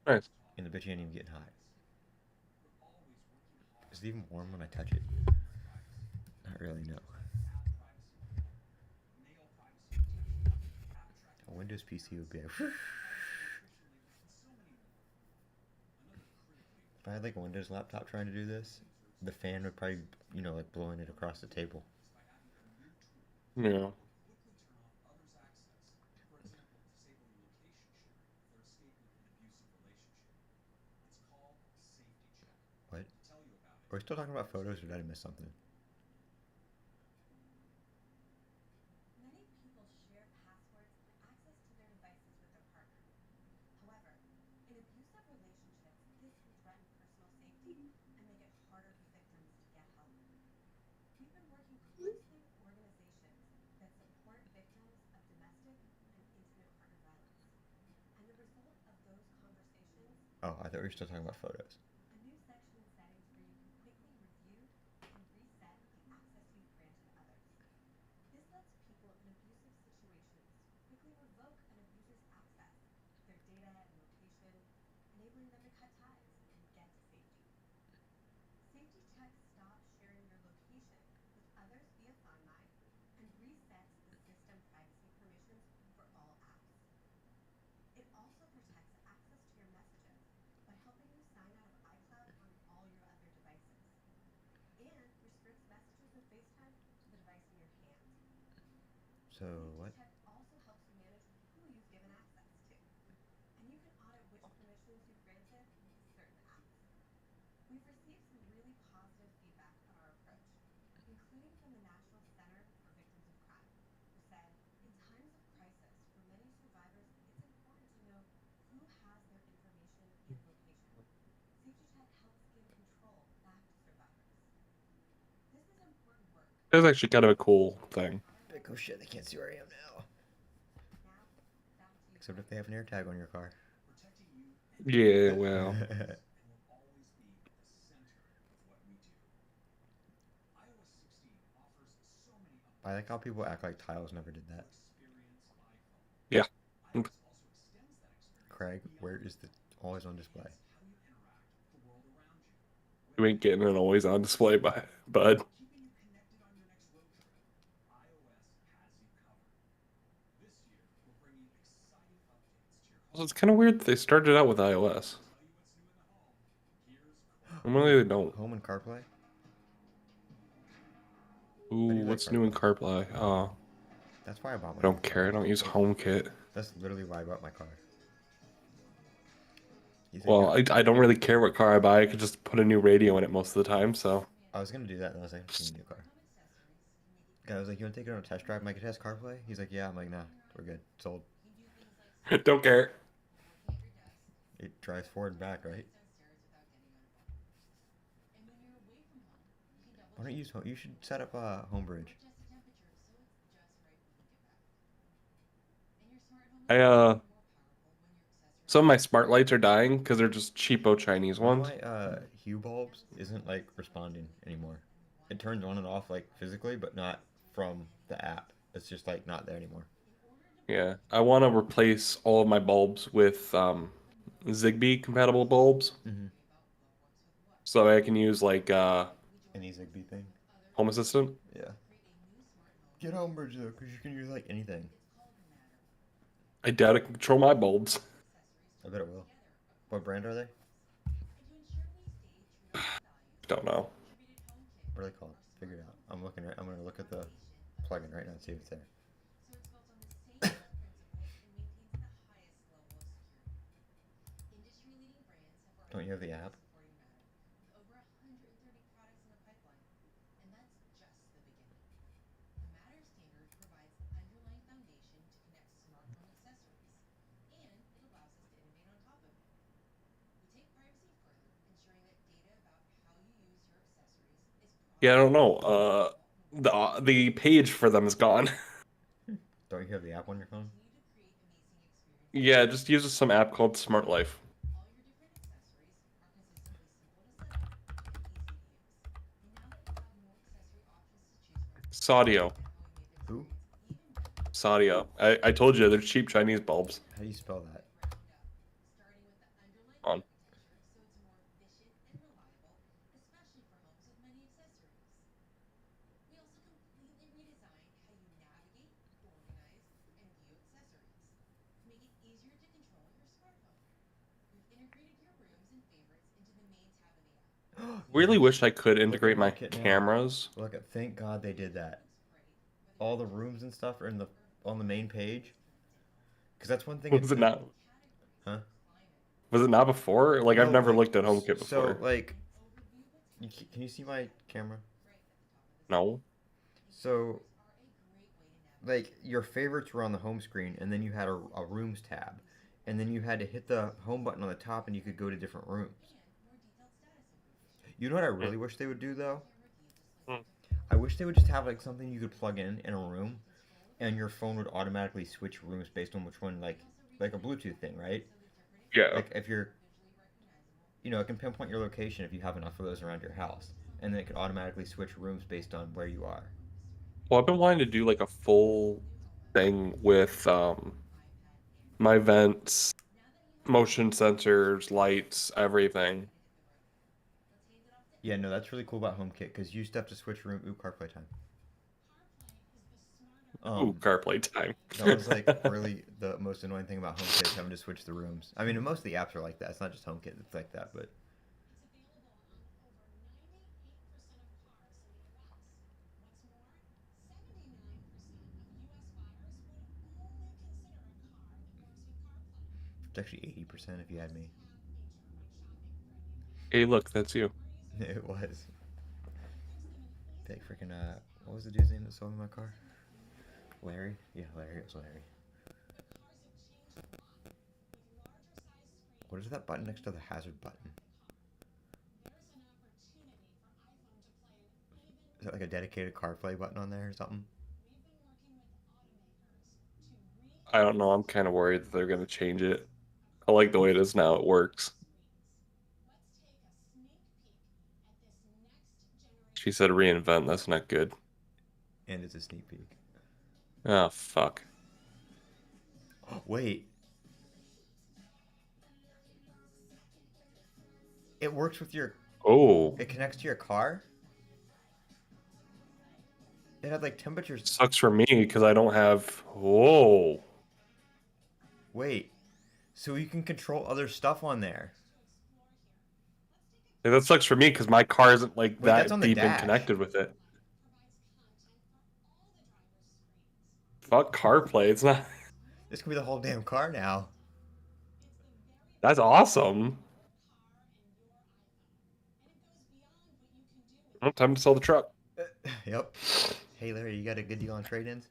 Nice. And the bitch ain't even getting hot. Is it even warm when I touch it? Not really, no. A Windows PC would be like, if I had like a Windows laptop trying to do this, the fan would probably, like blowing it across the table. Yeah. What? Are we still talking about photos or did I miss something? Oh, I thought we were still talking about photos. So, what? That's actually kind of a cool thing. Like, oh shit, they can't see where I am now. Except if they have an air tag on your car. Yeah, well, I like how people act like Tiles never did that. yeah. Craig, where is the always on display? You ain't getting an always on display, bud. Well, it's kind of weird that they started out with iOS. Normally they don't. Home and CarPlay? I Ooh, do like what's new in CarPlay. CarPlay? Oh, That's why I bought I my new don't car. care. I don't use HomeKit. That's literally why I bought my car. He's like, Well, yeah, I don't really care what car I buy. I could just put a new radio in it most of the time. So I was gonna do that, and I was like, I'm just getting a new car. Guy was like, you wanna take it on a test drive? I'm like, it has CarPlay? He's like, yeah. I'm like, nah, we're good. Sold. don't care. It drives forward and back, right? Why don't you use home? You should set up a Homebridge. I some of my smart lights are dying because they're just cheapo Chinese One of ones. my Hue bulbs isn't like responding anymore. It turns on and off like physically, but not from the app. It's just like not there anymore. Yeah, I want to replace all of my bulbs with Zigbee compatible bulbs, Mm-hmm. so I can use like Any Zigbee thing. Home Assistant. Yeah. Get Homebridge though, because you can use like anything. I doubt it can control my bulbs. I bet it will. What brand are they? Don't know. What are they called? Figure it out. I'm looking right. I'm gonna look at the plugin right now and see if it's there. Don't you have the app? Yeah, I don't know. The page for them is gone. Don't you have the app on your phone? Yeah, it just uses some app called Smart Life. Saudio. Who? Saudio. I told you they're cheap Chinese bulbs. How do you spell that? On. Really wish I could Look at integrate my HomeKit now. cameras. Look at. Thank God they did that. All the rooms and stuff are in the on the main page. Because that's one thing. Was it not? Huh? Was it not before? Like I've No, never like looked at HomeKit so before. like. Can you see my camera? No. So like your favorites were on the home screen, and then you had a rooms tab, and then you had to hit the home button on the top, and you could go to different rooms. You know what I really wish they would do though? Hmm. I wish they would just have like something you could plug in a room, and your phone would automatically switch rooms based on which one, like a Bluetooth thing, right? Yeah. Like if you're, it can pinpoint your location if you have enough of those around your house, and then it could automatically switch rooms based on where you are. Well, I've been wanting to do like a full thing with my vents, motion sensors, lights, everything. Yeah, no, that's really cool about HomeKit because you used to have to switch room. Ooh, CarPlay time. Ooh, Um, CarPlay time. that was like really the most annoying thing about HomeKit is having to switch the rooms. I mean, most of the apps are like that. It's not just HomeKit that's like that, but it's actually 80% if you had me. Hey, look, that's you. It was. Like freaking what was the dude's name that sold me my car? Larry? Yeah, Larry. It was Larry. What is that button next to the hazard button? Is that like a dedicated CarPlay button on there or something? I don't know. I'm kind of worried that they're gonna change it. I like the way it is now. It works. She said reinvent. That's not good. And it's a sneak peek. Oh, fuck. Wait, it works with your. Oh, It connects to your car. It had like temperatures. sucks for me because I don't have. Whoa. Wait, so you can control other stuff on there. Yeah, that sucks for me because my car isn't like Wait, that's that on the deep and dash. connected with it. Fuck CarPlay. It's not. This could be the whole damn car now. That's awesome. Well, time to sell the truck. Yep. Hey Larry, you got a good deal on trade-ins?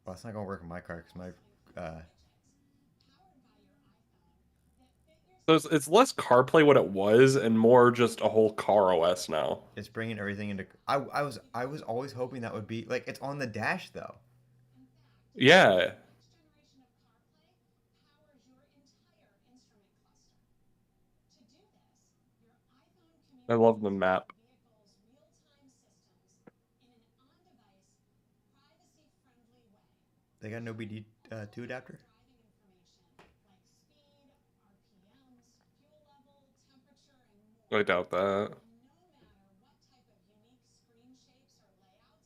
Well, it's not gonna work in my car because my So it's less CarPlay what it was and more just a whole car OS now. it's bringing everything into. I was always hoping that would be like it's on the dash though. Yeah, I love the map. They got an OBD two adapter. I doubt that.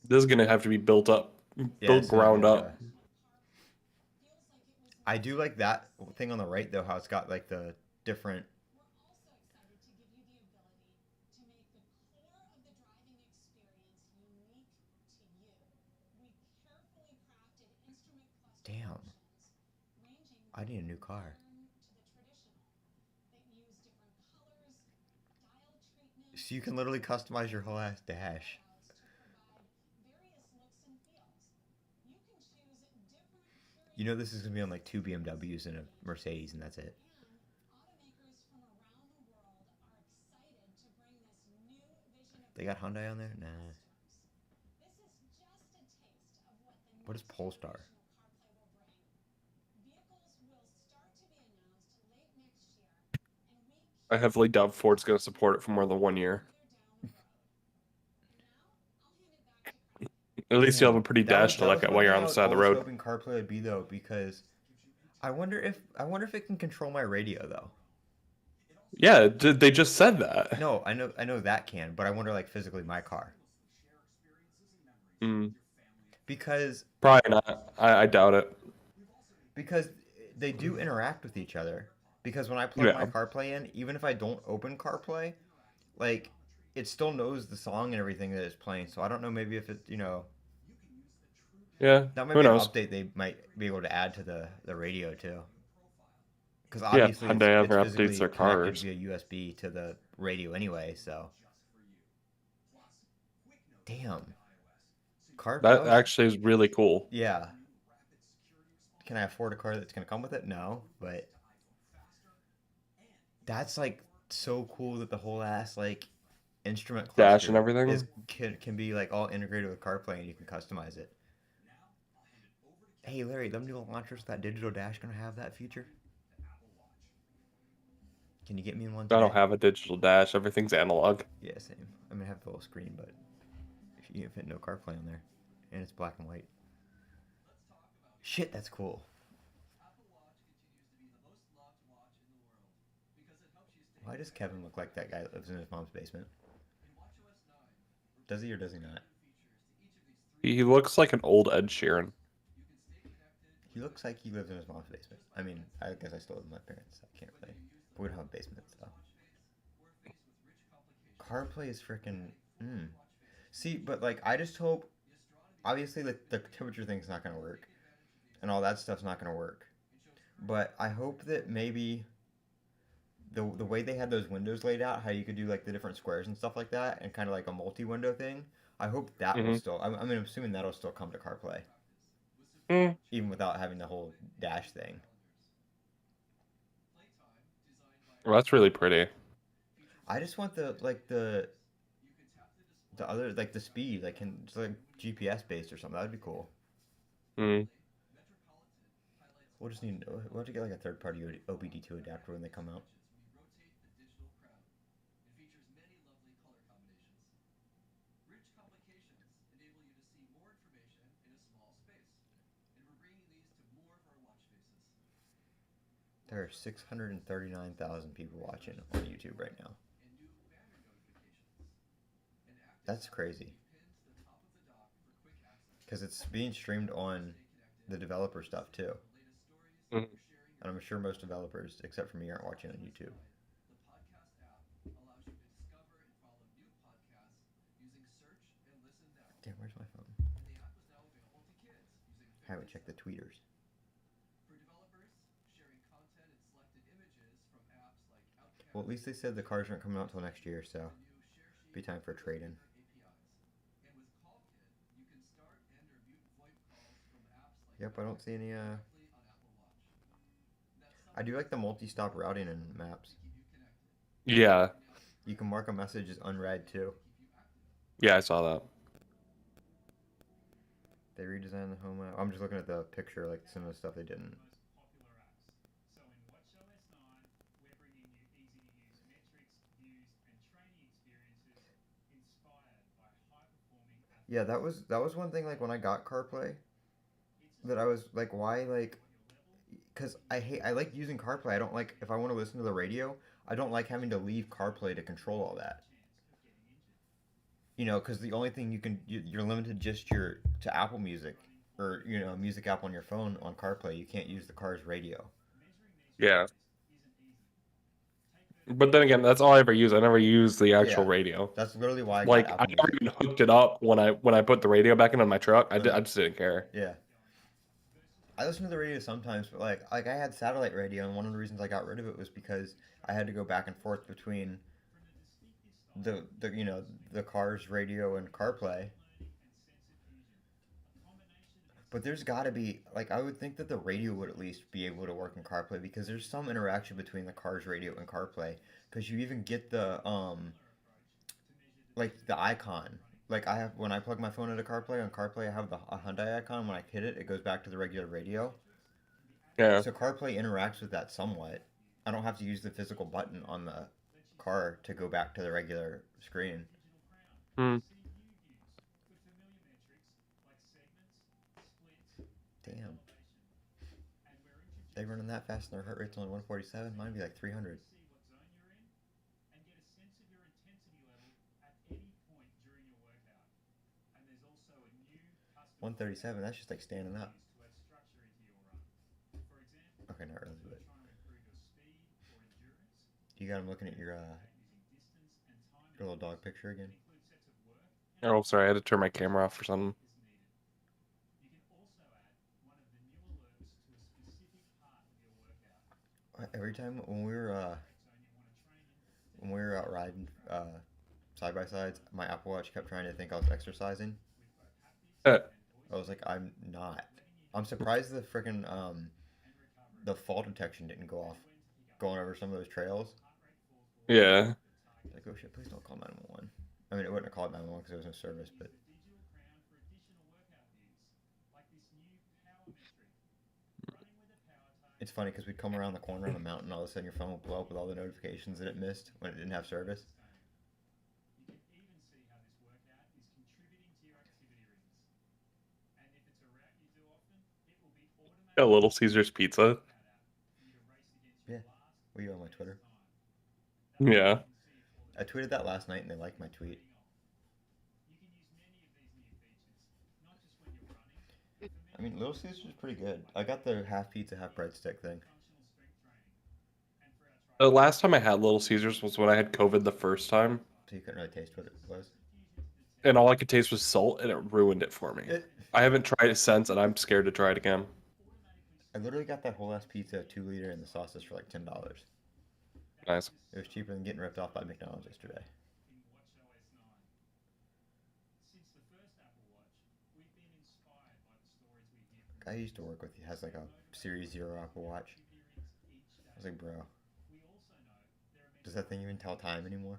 This is gonna have to be built up, Yeah, built this is gonna be ground like up. a. I do like that thing on the right though, how it's got like the different. Damn, I need a new car. So you can literally customize your whole ass dash. You know this is gonna be on like two BMWs and a Mercedes, and that's it. They got Hyundai on there? Nah. What is Polestar? I heavily doubt Ford's gonna support it for more than 1 year. At least you'll have Damn, a pretty that was dash to that look was at one while you're thing on I the was side of the always road. hoping CarPlay would be though, because I wonder if it can control my radio though. Yeah, they just said that. No, I know that can, but I wonder like physically my car Mm, because probably not. I doubt it. because they do interact with each other. Because when I plug my Yeah, CarPlay in, even if I don't open CarPlay, like it still knows the song and everything that it's playing. So I don't know, maybe if it. yeah. That might Who be an knows? update they might be able to add to the radio too. Because Yeah, obviously it's Hyundai it's ever updates physically their connected cars. via USB to the radio anyway. So damn, car. That That was actually is really cool. yeah. Can I afford a car that's gonna come with it? No, but that's like so cool that the whole ass like instrument Dash and cluster is everything. can be like all integrated with CarPlay and you can customize it. Hey Larry, them new launchers, that digital dash gonna have that feature? Can you get me in one I don't today? have a digital dash. Everything's analog. Yeah, same. I mean, I have the little screen, but if you fit no CarPlay on there, and it's black and white. Shit, that's cool. Why does Kevin look like that guy that lives in his mom's basement? Does he or does he not? He looks like an old Ed Sheeran. He looks like he lives in his mom's basement. I mean, I guess I still live with my parents. I can't really. But we don't have basements, so. CarPlay is freaking. See, but like, I just hope. Obviously, the temperature thing's not gonna work, and all that stuff's not gonna work. But I hope that maybe the way they had those windows laid out, how you could do like the different squares and stuff like that, and kind of like a multi-window thing. I hope that will Hmm. still. I mean, I'm assuming that'll still come to CarPlay, Mm, even without having the whole dash thing. Well, that's really pretty. I just want the other like the speed like can it's like GPS based or something. That'd be cool. Mm. We'll just need we'll have to get like a third party OBD2 adapter when they come out. There are 639,000 people watching on YouTube right now. That's crazy because it's being streamed on the developer stuff too. Mm. And I'm sure most developers, except for me, aren't watching on YouTube. Damn, where's my phone? I haven't checked the tweeters. Well, at least they said the cars aren't coming out till next year, so be time for a trade-in. Yep, I don't see any. I do like the multi-stop routing in maps. Yeah. You can mark a message as unread too. Yeah, I saw that. They redesigned the home app. I'm just looking at the picture, like some of the stuff they didn't. Yeah, that was one thing. Like when I got CarPlay, that I was like, why like because I like using CarPlay. I don't like if I want to listen to the radio. I don't like having to leave CarPlay to control all that. Because the only thing you're limited just your to Apple Music or music app on your phone on CarPlay. You can't use the car's radio. Yeah. But then again, that's all I ever use. I never use the actual Yeah, radio. that's literally why I got Like I Apple never Music. even hooked it up when I put the radio back in on my truck. I just didn't care. Yeah, I listen to the radio sometimes, but like I had satellite radio, and one of the reasons I got rid of it was because I had to go back and forth between the car's radio and CarPlay. But there's got to be like I would think that the radio would at least be able to work in CarPlay because there's some interaction between the car's radio and CarPlay because you even get the like the icon. Like I have when I plug my phone into CarPlay on CarPlay I have the a Hyundai icon. When I hit it, it goes back to the regular radio. Yeah. So CarPlay interacts with that somewhat. I don't have to use the physical button on the car to go back to the regular screen. Hmm. Damn, they running that fast and their heart rate's only 147. Mine be like 300. 137. That's just like standing up. Okay, not really, but you got him looking at your little dog picture again. Oh, sorry, I had to turn my camera off for something. Every time when we were out riding side by sides, my Apple Watch kept trying to think I was exercising. Uh, I was like, I'm not. I'm surprised the freaking the fall detection didn't go off going over some of those trails. yeah. Like, oh shit, please don't call 911. I mean, it wouldn't have called 911 because there was no service, but it's funny because we'd come around the corner on a mountain, all of a sudden your phone would blow up with all the notifications that it missed when it didn't have service. A Little Caesar's Pizza. Yeah, were you on my Twitter? Yeah. I tweeted that last night and they liked my tweet. I mean, Little Caesars is pretty good. I got the half pizza, half breadstick thing. The last time I had Little Caesars was when I had COVID the first time, So you couldn't really taste what it was. and all I could taste was salt, and it ruined it for me. It, I haven't tried it since, and I'm scared to try it again. I literally got that whole ass pizza, 2 liter, and the sauces for like $10. Nice. It was cheaper than getting ripped off by McDonald's yesterday. Guy I used to work with, he has like a Series Zero Apple Watch. I was like, bro, Does that thing even tell time anymore?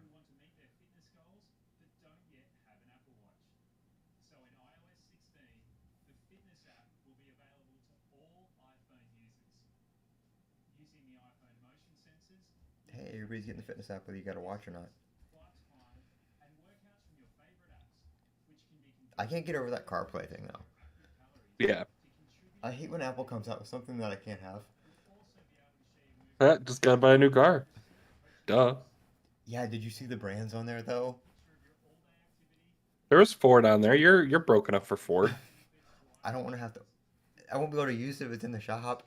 Hey, everybody's getting the fitness app whether you got a watch or not. I can't get over that CarPlay thing though. Yeah. I hate when Apple comes out with something that I can't have. Just gotta buy a new car. Duh. Yeah, did you see the brands on there though? There was Ford on there. You're broken up for Ford. I don't want to have to. I won't be able to use it if it's in the shop.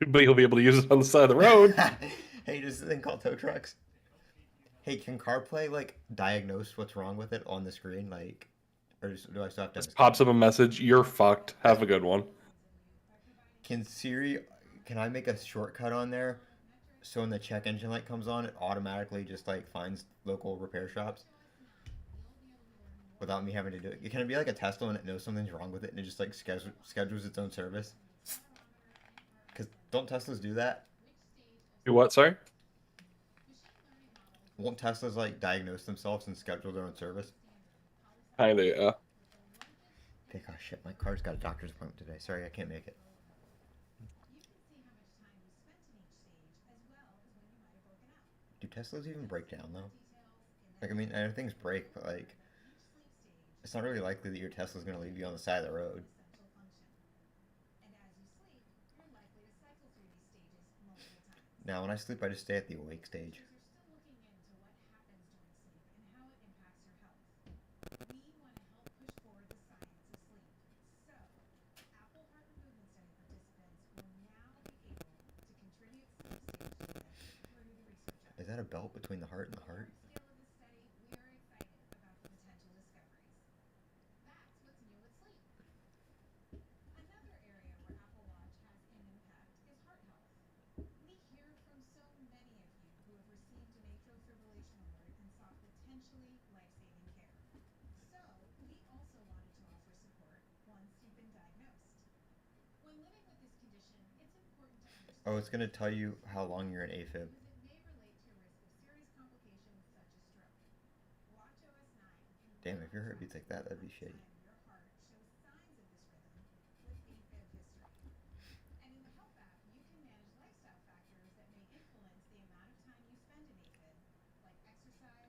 But you'll be able to use it on the side of the road. Hey, there's this thing called tow trucks. Hey, can CarPlay like diagnose what's wrong with it on the screen? Like, or do I still have to Just install pops it? up a message. You're fucked. Have a good one. Can Siri? Can I make a shortcut on there so when the check engine light comes on, it automatically just like finds local repair shops without me having to do it? Can it be like a Tesla and it knows something's wrong with it and it just like schedules its own service? Because don't Teslas do that? Do what? Sorry. Won't Teslas like diagnose themselves and schedule their own service? Kinda. Yeah. Okay, oh shit, my car's got a doctor's appointment today. Sorry, I can't make it. Do Teslas even break down though? Like, I mean, I know things break, but like, it's not really likely that your Tesla's gonna leave you on the side of the road. Now, when I sleep, I just stay at the awake stage. Is that a belt between the heart and the heart? Oh, it's gonna tell you how long you're in AFib. Damn, if your heart beats like that, that'd be shitty.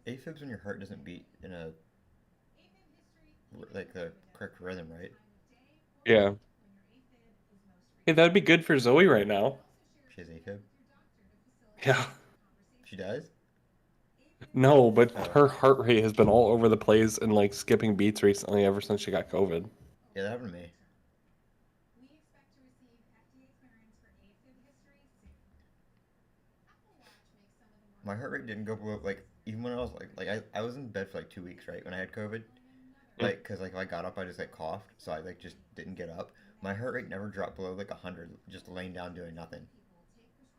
AFib's when your heart doesn't beat in a like the correct rhythm, right? Yeah. Hey, that'd be good for Zoe right now. She has AFib. Yeah. She does. No, but Oh, her heart rate has been all over the place and like skipping beats recently ever since she got COVID. yeah, that happened to me. My heart rate didn't go below like even when I was I was in bed for like 2 weeks, right, when I had COVID. Mm. Like, cause like if I got up, I just like coughed, so I like just didn't get up. My heart rate never dropped below like 100, just laying down doing nothing.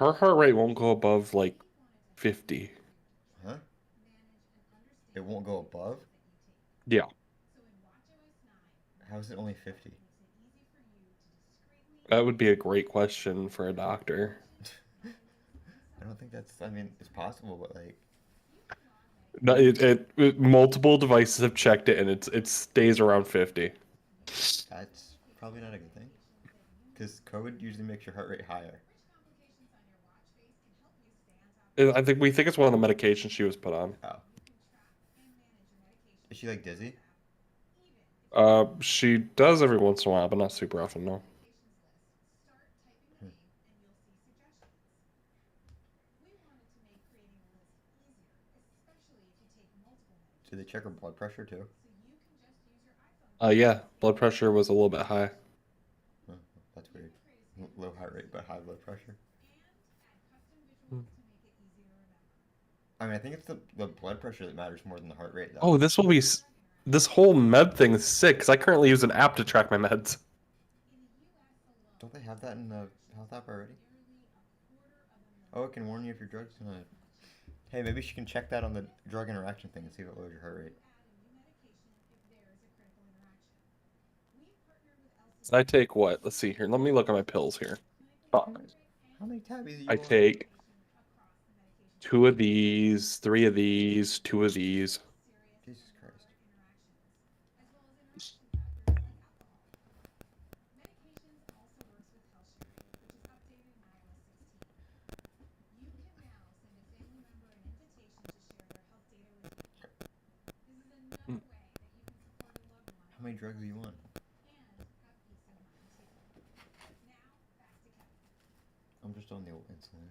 Her heart rate won't go above like 50. Huh? It won't go above? Yeah. How is it only 50? That would be a great question for a doctor. I don't think that's. I mean, it's possible, but like, No, multiple devices have checked it and it stays around 50. that's probably not a good thing. Because COVID usually makes your heart rate higher. I think we think it's one of the medications she was put on. Oh, is she like dizzy? She does every once in a while, but not super often, no. Hmm. Do they check her blood pressure too? Yeah, blood pressure was a little bit high. Huh, that's weird. Low heart rate but high blood pressure. I mean, I think it's the blood pressure that matters more than the heart rate, though. Oh, this whole med thing is sick because I currently use an app to track my meds. Don't they have that in the health app already? Oh, it can warn you if your drug's gonna. Hey, maybe she can check that on the drug interaction thing and see if it lowers your heart rate. I take what? Let's see here. Let me look at my pills here. How many tabbies are I you on? take 2 of these, 3 of these, 2 of these. Jesus Christ. Mm. How many drugs do you want? I'm just on the old insulin.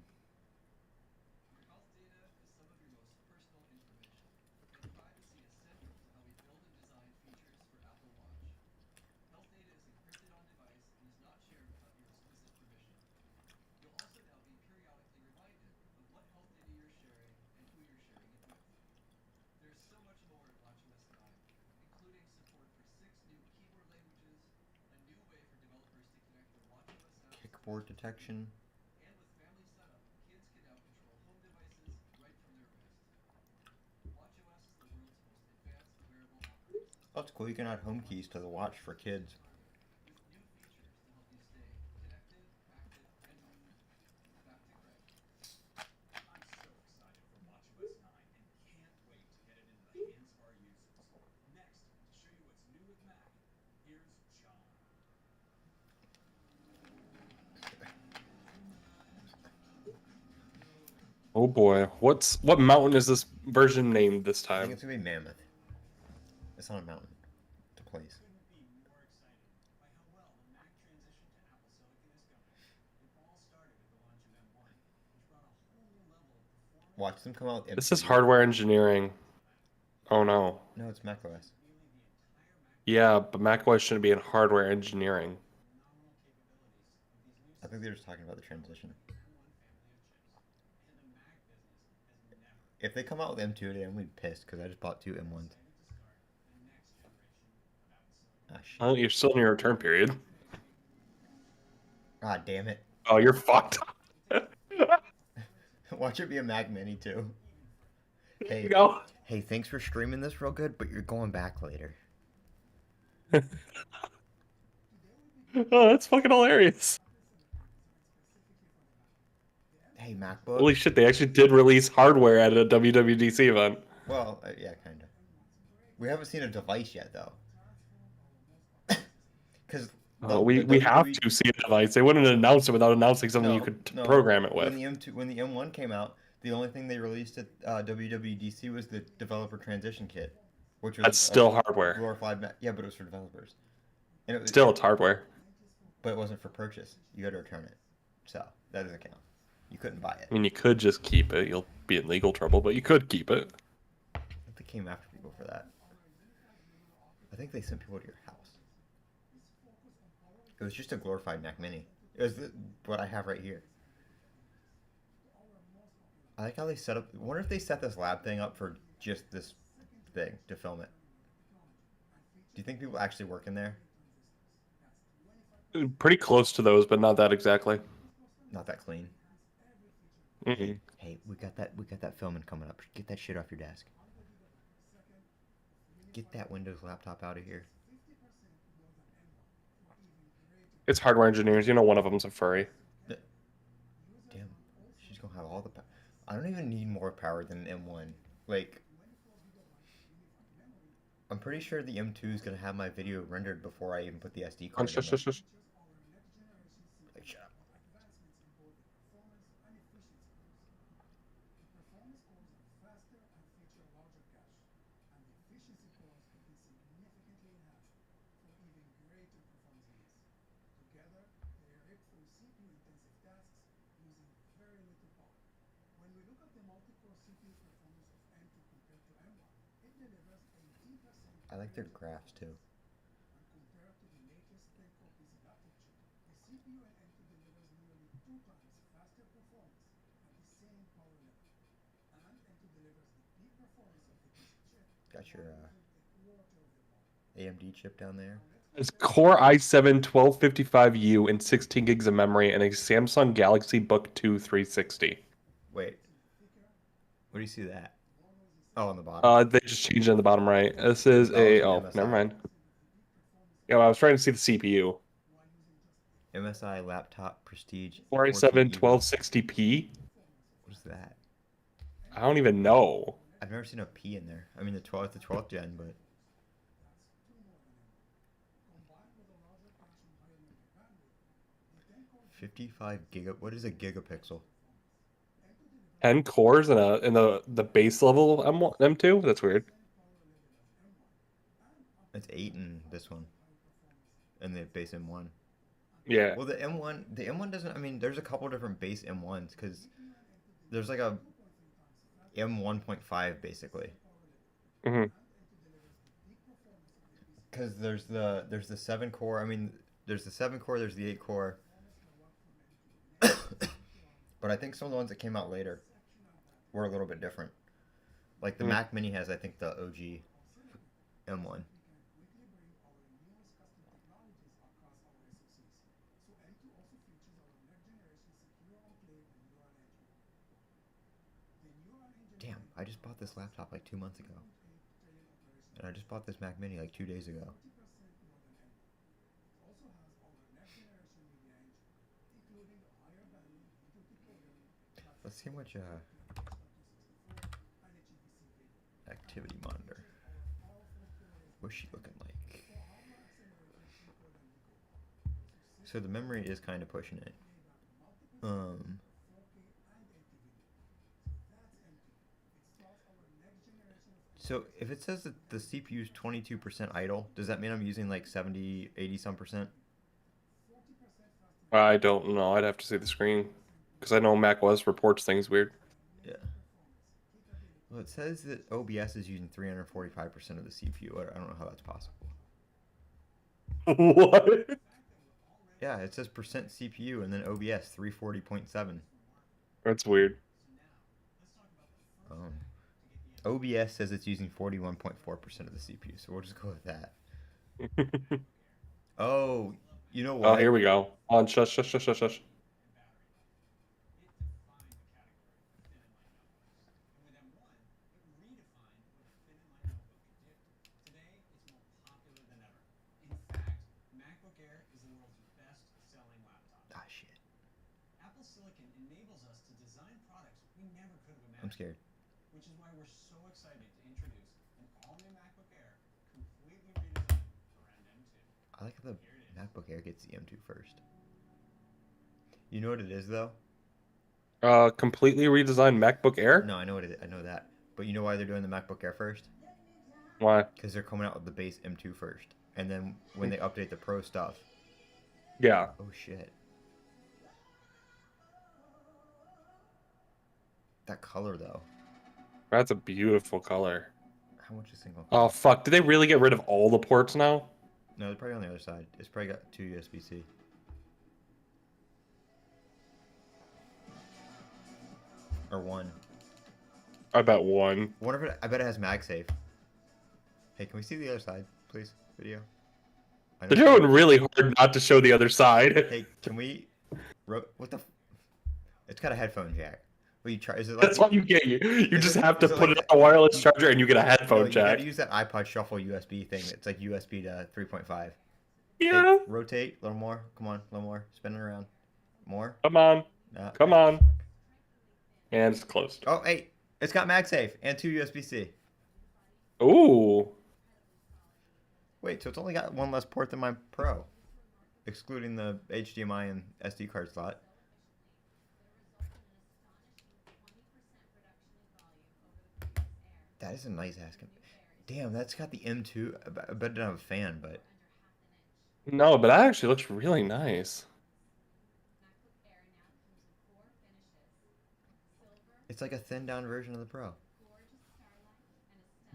Kickboard detection. Oh, it's cool. You can add home keys to the watch for kids. Oh boy, what mountain is this version named this I think time? it's gonna be Mammoth. It's not a mountain. It's a place. Watch them come out with This is M2. hardware engineering. Oh no. No, it's macOS. Yeah, but macOS shouldn't be in hardware engineering. I think they're just talking about the transition. If they come out with M2 today, I'm gonna be pissed because I just bought 2 M1s. Ah, shit. Oh, you're still in your return period. Ah, damn it. Oh, you're fucked. Watch it be a Mac Mini too. There you Hey, go. hey, thanks for streaming this real good, but you're going back later. Oh, that's fucking hilarious. Hey, MacBook. Holy shit, they actually did release hardware at a WWDC event. Well, yeah, kinda. We haven't seen a device yet though. Because We have to see a device. They wouldn't announce it without announcing something you could program it with. When the M1 came out, the only thing they released at WWDC was the developer transition kit, which was That's still hardware. glorified. Yeah, but it was for developers, and Still, it's hardware. but it wasn't for purchase. You had to return it, so that doesn't count. You couldn't buy it. I mean, you could just keep it. You'll be in legal trouble, but you could keep it. I think they came after people for that. I think they sent people to your house. It was just a glorified Mac Mini. It was what I have right here. I like how they set up. I wonder if they set this lab thing up for just this thing to film it. Do you think people actually work in there? Pretty close to those, but not that exactly. Not that clean. Mm-mm. Hey, we got that filming coming up. Get that shit off your desk. Get that Windows laptop out of here. It's hardware engineers. You know, one of them's a furry. Damn, she's gonna have all the power. I don't even need more power than an M1. Like, I'm pretty sure the M2 is gonna have my video rendered before I even put the SD card in there. Like, shut up. I like their graphs too. Got your AMD chip down there. It's Core i7 1255U and 16 gigs of memory and a Samsung Galaxy Book 2 360. Wait, where do you see that? Oh, on the bottom. They just changed it on the bottom right. This is Oh, it's an oh, MSI. never mind. Yeah, I was trying to see the CPU. MSI laptop prestige. Core 14 i7 GB. 1260p. What is that? I don't even know. I've never seen a P in there. I mean, the 12th gen, but 55 giga. What is a gigapixel? 10 cores in the base level M1, M2? That's weird. It's 8 in this one, and the base M1. Yeah. Well, the M1 doesn't. I mean, there's a couple different base M1s because there's like a M1.5 basically. Hmm. Because there's the 7 core. I mean, there's the 7 core. There's the 8 core. But I think some of the ones that came out later were a little bit different. Like the Hmm. Mac Mini has, I think, the OG M1. Damn, I just bought this laptop like 2 months ago. And I just bought this Mac Mini like 2 days ago. Let's see how much activity monitor. What's she looking like? So the memory is kind of pushing it. So if it says that the CPU is 22% idle, does that mean I'm using like 70, 80 some percent? I don't know. I'd have to see the screen because I know macOS reports things weird. Yeah. Well, it says that OBS is using 345% of the CPU. I don't know how that's possible. What? Yeah, it says percent CPU and then OBS 340.7. That's weird. OBS says it's using 41.4% of the CPU, so we'll just go with that. Oh, you know Oh, what? here we go. On, shush, shush, shush, shush, shush. Ah, shit. I'm scared. I like how the MacBook Air gets the M2 first. You know what it is though? Completely redesigned MacBook Air? No, I know what it is. I know that. But you know why they're doing the MacBook Air first? Why? Because they're coming out with the base M2 first, and then when they update the Pro stuff. Yeah. Oh shit. That color though. That's a beautiful color. How much is single? Oh, fuck. Did they really get rid of all the ports now? No, they're probably on the other side. It's probably got 2 USB-C. Or 1. I bet one. I bet it has MagSafe. Hey, can we see the other side, please? Video. They're doing really hard not to show the other side. Hey, can we? What the? It's got a headphone jack. Well, you try. Is it like? That's what you get. You just have to is it put like it on a wireless you- charger and you get a No, headphone you jack. gotta use that iPod Shuffle USB thing. It's like USB to 3.5. Yeah. Hey, rotate a little more. Come on, a little more. Spin it around. More. Come on. Come on. And it's closed. Oh, hey, it's got MagSafe and 2 USB-C. Ooh. Wait, so it's only got one less port than my Pro, excluding the HDMI and SD card slot. That is a nice ass. Damn, that's got the M2. I bet it doesn't have a fan, but No, but that actually looks really nice. it's like a thinned down version of the Pro.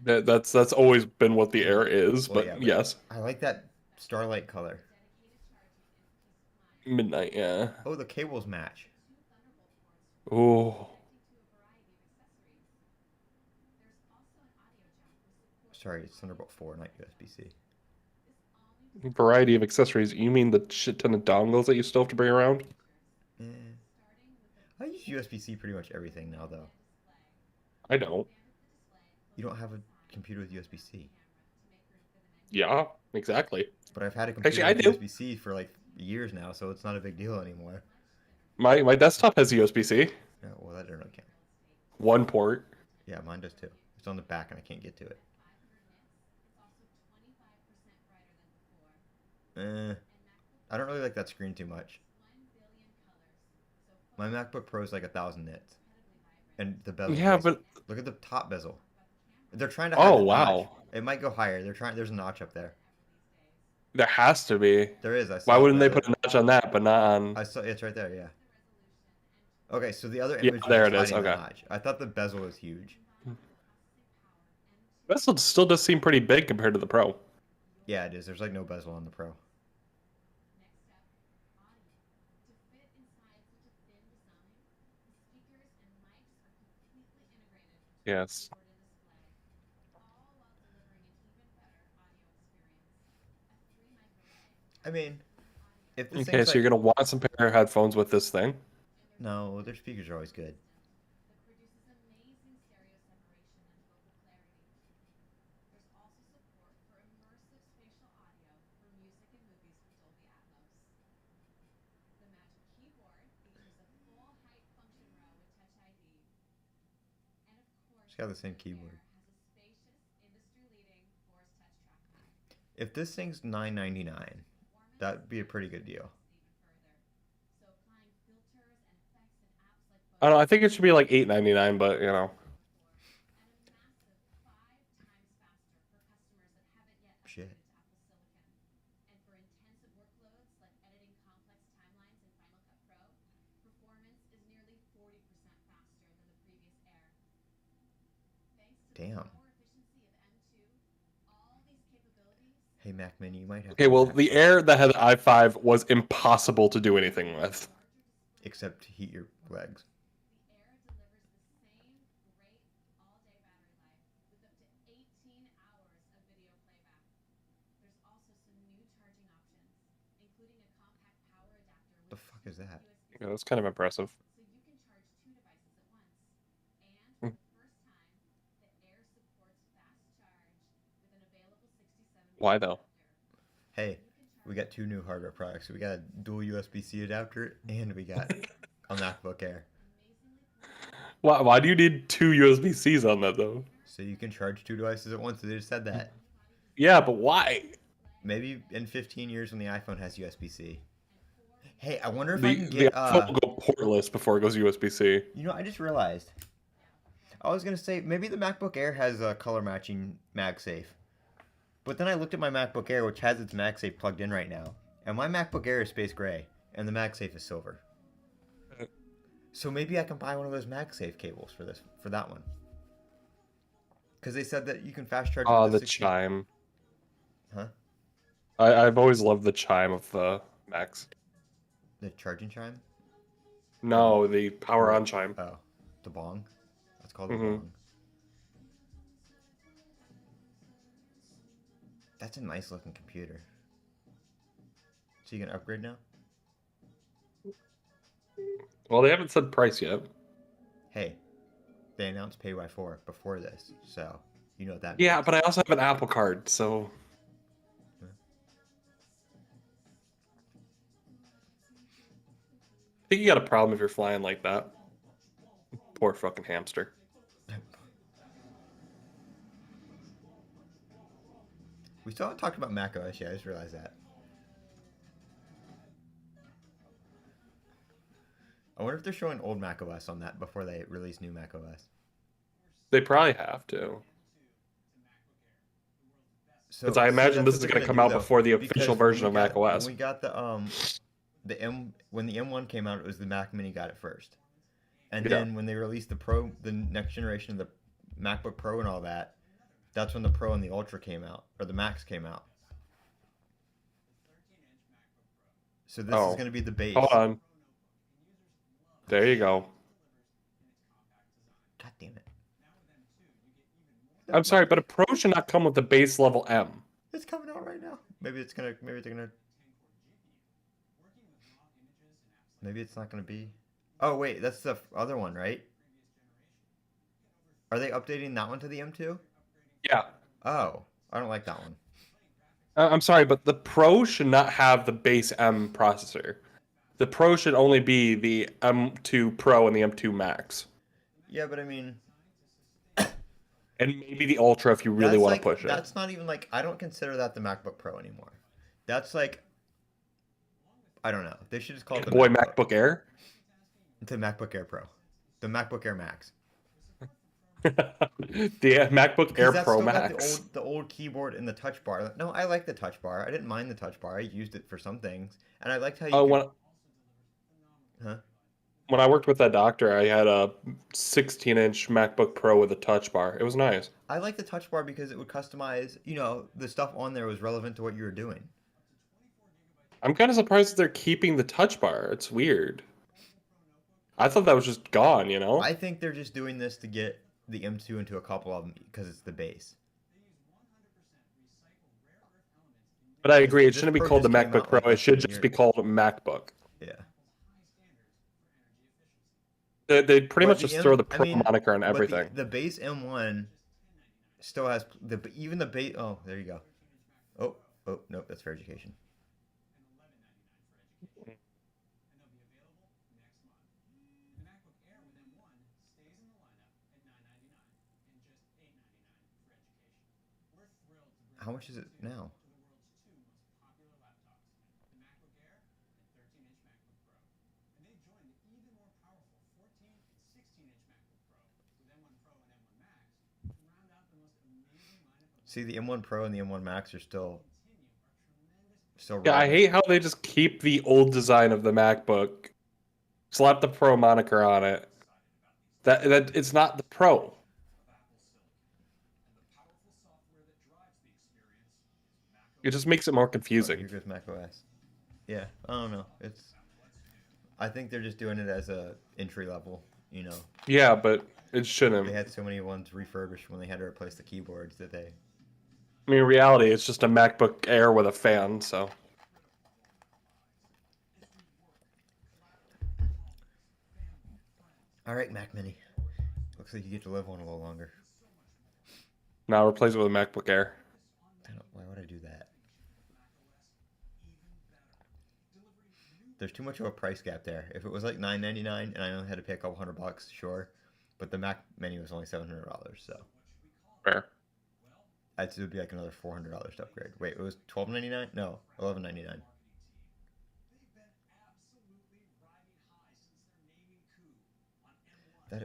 That's always been what the Air is, Well, but yeah, yes. I like that starlight color. Midnight, yeah. Oh, the cables match. Ooh. Sorry, it's Thunderbolt 4, not USB-C. Variety of accessories. You mean the shit ton of dongles that you still have to bring around? Eh. I use USB-C pretty much everything now, though. I don't. You don't have a computer with USB-C. Yeah, exactly. But I've had a computer Actually, I with do. USB-C for like years now, so it's not a big deal anymore. My desktop has USB-C. Yeah, well, that doesn't really count. one port. Yeah, mine does too. It's on the back and I can't get to it. Eh, I don't really like that screen too much. My MacBook Pro is like 1,000 nits, and the bezel's Yeah, way. but Look at the top bezel. They're trying to hide oh the notch. wow, It might go higher. They're trying. There's a notch up there. there has to be. There is. I Why saw it wouldn't the they other. put a notch on that, but not on? I saw it's right there. Yeah. Okay, so the other Yeah, image is there just it is. hiding the Okay, notch. I thought the bezel was huge. this one still does seem pretty big compared to the Pro. Yeah, it is. There's like no bezel on the Pro. Yes. I mean, if this Okay, thing's so like you're gonna want some pair of headphones with this thing. no, their speakers are always good. It's got the same keyboard. If this thing's $9.99, that'd be a pretty good deal. I don't know. I think it should be like $8.99, but you know. Shit. Damn. Hey Mac Mini, you might have Okay, to well, the MacBook Air that had the i5 was impossible to do anything with. except to heat your legs. The fuck is that? Yeah, that's kind of impressive. Hmm. Why though? Hey, we got two new hardware products. We got a dual USB-C adapter and we got a MacBook Air. Why do you need two USB-Cs on that though? So you can charge two devices at once. They just said that. Yeah, but why? Maybe in 15 years when the iPhone has USB-C. Hey, I wonder if I The can the get iPhone will go portless before it goes USB-C. you know, I just realized. I was gonna say maybe the MacBook Air has a color matching MagSafe. But then I looked at my MacBook Air, which has its MagSafe plugged in right now, and my MacBook Air is space gray, and the MagSafe is silver. So maybe I can buy one of those MagSafe cables for that one. Because they said that you can fast charge Oh, with the 60 chime. Huh? I've always loved the chime of the Macs. The charging chime? No, the power on chime. Oh, the bong. That's called a Mm-hmm. bong. That's a nice looking computer. So you can upgrade now? Well, they haven't said price yet. Hey, they announced Pay by 4 before this, so you know what that Yeah, means. but I also have an Apple Card, so I think you got a problem if you're flying like that. Poor fucking hamster. We still haven't talked about macOS yet. I just realized that. I wonder if they're showing old macOS on that before they release new macOS. They probably have to. So Because I see, imagine that's this what is they're going to gonna come do, out though, before the because official when version we of got macOS. when we got the M when the M1 came out, it was the Mac Mini got it first, and Yeah. then when they released the Pro, the next generation of the MacBook Pro and all that, that's when the Pro and the Ultra came out, or the Max came out. So this is Oh, going to be the base. hold on. There you go. God damn it! I'm sorry, but a Pro should not come with the base level M. It's coming out right now. Maybe it's gonna. Maybe they're gonna. Maybe it's not gonna be. Oh wait, that's the other one, right? Are they updating that one to the M2? Yeah. Oh, I don't like that one. I'm sorry, but the Pro should not have the base M processor. The Pro should only be the M2 Pro and the M2 Max. Yeah, but I mean, And maybe the Ultra if you really want to push it. that's not even like I don't consider that the MacBook Pro anymore. That's like I don't know. They should just call it Big the boy MacBook. MacBook Air. The MacBook Air Pro. The MacBook Air Max. The MacBook Because Air that's Pro still got Max. the old keyboard and the touch bar. No, I like the touch bar. I didn't mind the touch bar. I used it for some things, and I liked how you Oh, could. when Huh? when I worked with that doctor, I had a 16-inch MacBook Pro with a touch bar. It was nice. I like the touch bar because it would customize. You know, the stuff on there was relevant to what you were doing. I'm kind of surprised that they're keeping the touch bar. It's weird. I thought that was just gone, you know? I think they're just doing this to get the M2 into a couple of them because it's the base. But I agree, it This shouldn't be Pro called the just came MacBook out Pro. like It less than should a just year. be called a MacBook. Yeah. They pretty But much just throw the I Pro mean, moniker on but everything. the base M1 still has even the base. Oh, there you go. Oh, oh, nope, that's for education. How much is it now? See, the M1 Pro and the M1 Max are still Yeah, I relevant. hate how they just keep the old design of the MacBook, slap the Pro moniker on it. That it's not the Pro. It just makes it more Oh, confusing. here goes macOS. Yeah, I don't know. I think they're just doing it as a entry level. You know, Yeah, but it they shouldn't. had so many ones refurbished when they had to replace the keyboards that they. I mean, in reality, it's just a MacBook Air with a fan, so. All right, Mac Mini. Looks like you get to live one a little longer. Now replace it with a MacBook Air. Why would I do that? There's too much of a price gap there. If it was like $9.99 and I only had to pay a couple $100, sure. But the Mac Mini was only $700, so Fair. it would be like another $400 to upgrade. Wait, it was $12.99? No, $11.99.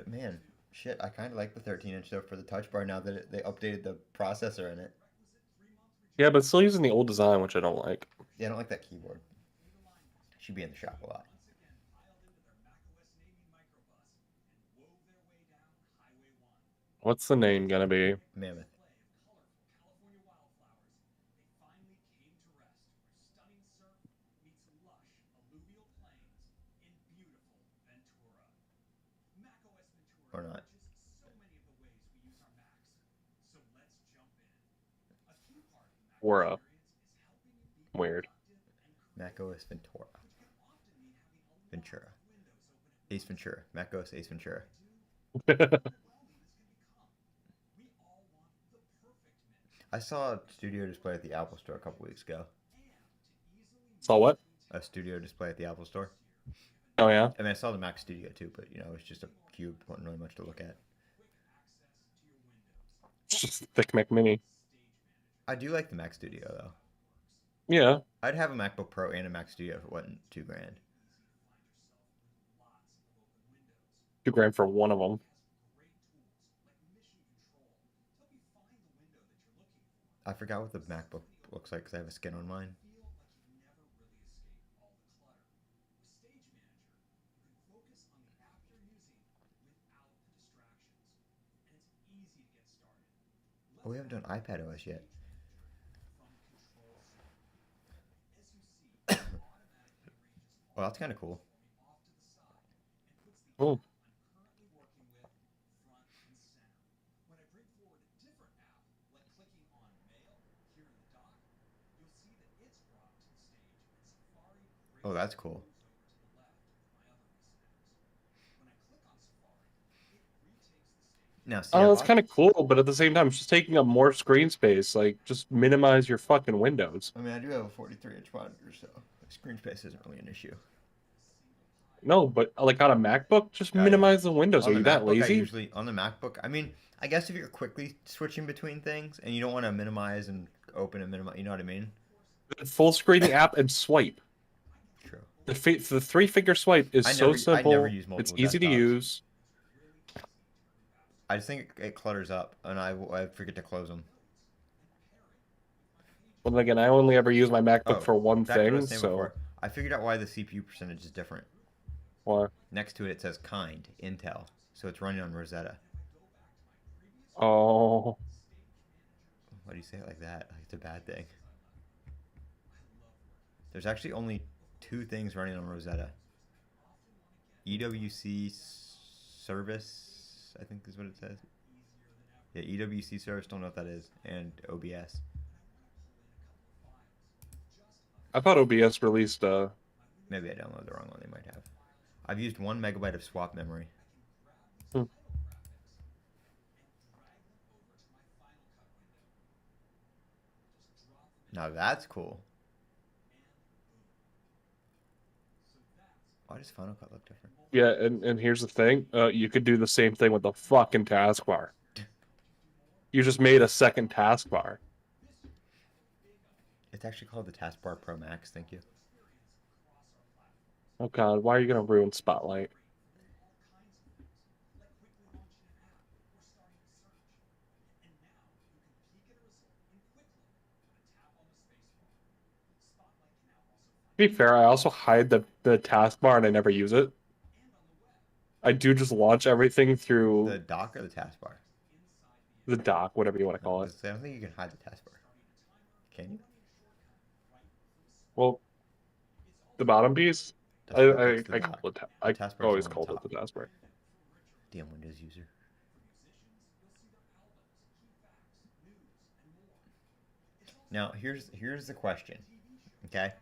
Man, shit. I kind of like the 13-inch though for the Touch Bar now that they updated the processor in it. Yeah, but it's still using the old design, which I don't like. Yeah, I don't like that keyboard. Should be in the shop a lot. What's the name gonna be? Mammoth. Or not. Aura. Weird. macOS Ventura. Ventura. Ace Ventura. macOS Ace Ventura. I saw a studio display at the Apple Store a couple weeks ago. Saw what? A studio display at the Apple Store. Oh yeah. I mean, I saw the Mac Studio too, but you know, it's just a cube. Wasn't really much to look at. It's just a thick Mac Mini. I do like the Mac Studio though. Yeah. I'd have a MacBook Pro and a Mac Studio if it wasn't $2,000. $2,000 for one of them. I forgot what the MacBook looks like because I have a skin on mine. Oh, we haven't done iPadOS yet. Well, that's kind of cool. Oh. Oh, that's cool. Now, see, Oh, that's kind of cool, but at the same time, it's just taking up more screen space. Like, just minimize your fucking windows. I mean, I do have a 43-inch monitor, so screen space isn't really an issue. No, but like on a MacBook, just Oh yeah. minimize the windows. On Are the you that MacBook, I lazy? usually on the MacBook. I mean, I guess if you're quickly switching between things and you don't want to minimize and open and minimize, you know what I mean? Full screen the app and swipe. True. The three-finger swipe is so I never simple. use It's multiple easy to desktops. use. I just think it clutters up, and I forget to close them. But again, I only ever use my MacBook Oh, for one back to what I was thing, saying so before. I figured out why the CPU percentage is different. why? Next to it, it says kind Intel, so it's running on Rosetta. Oh, Why do you say it like that? Like it's a bad thing. There's actually only two things running on Rosetta. EWC service, I think is what it says. Yeah, EWC service, don't know what that is, and OBS. I thought OBS released Maybe I downloaded the wrong one. They might have. I've used 1 MB of swap memory. hmm, Now that's cool. Why does Final Cut look different? yeah, and here's the thing. You could do the same thing with the fucking taskbar. You just made a second taskbar. It's actually called the Taskbar Pro Max. Thank you. Oh god, why are you gonna ruin Spotlight? To be fair, I also hide the taskbar and I never use it. I do just launch everything The through dock or the taskbar? the dock, whatever you want to No, call it. I don't think you can hide the taskbar. Can you? Well, the bottom piece, It's the I call dock. it The I taskbar's the always one on called it top. the taskbar. Damn Windows user. Now here's the question. Okay,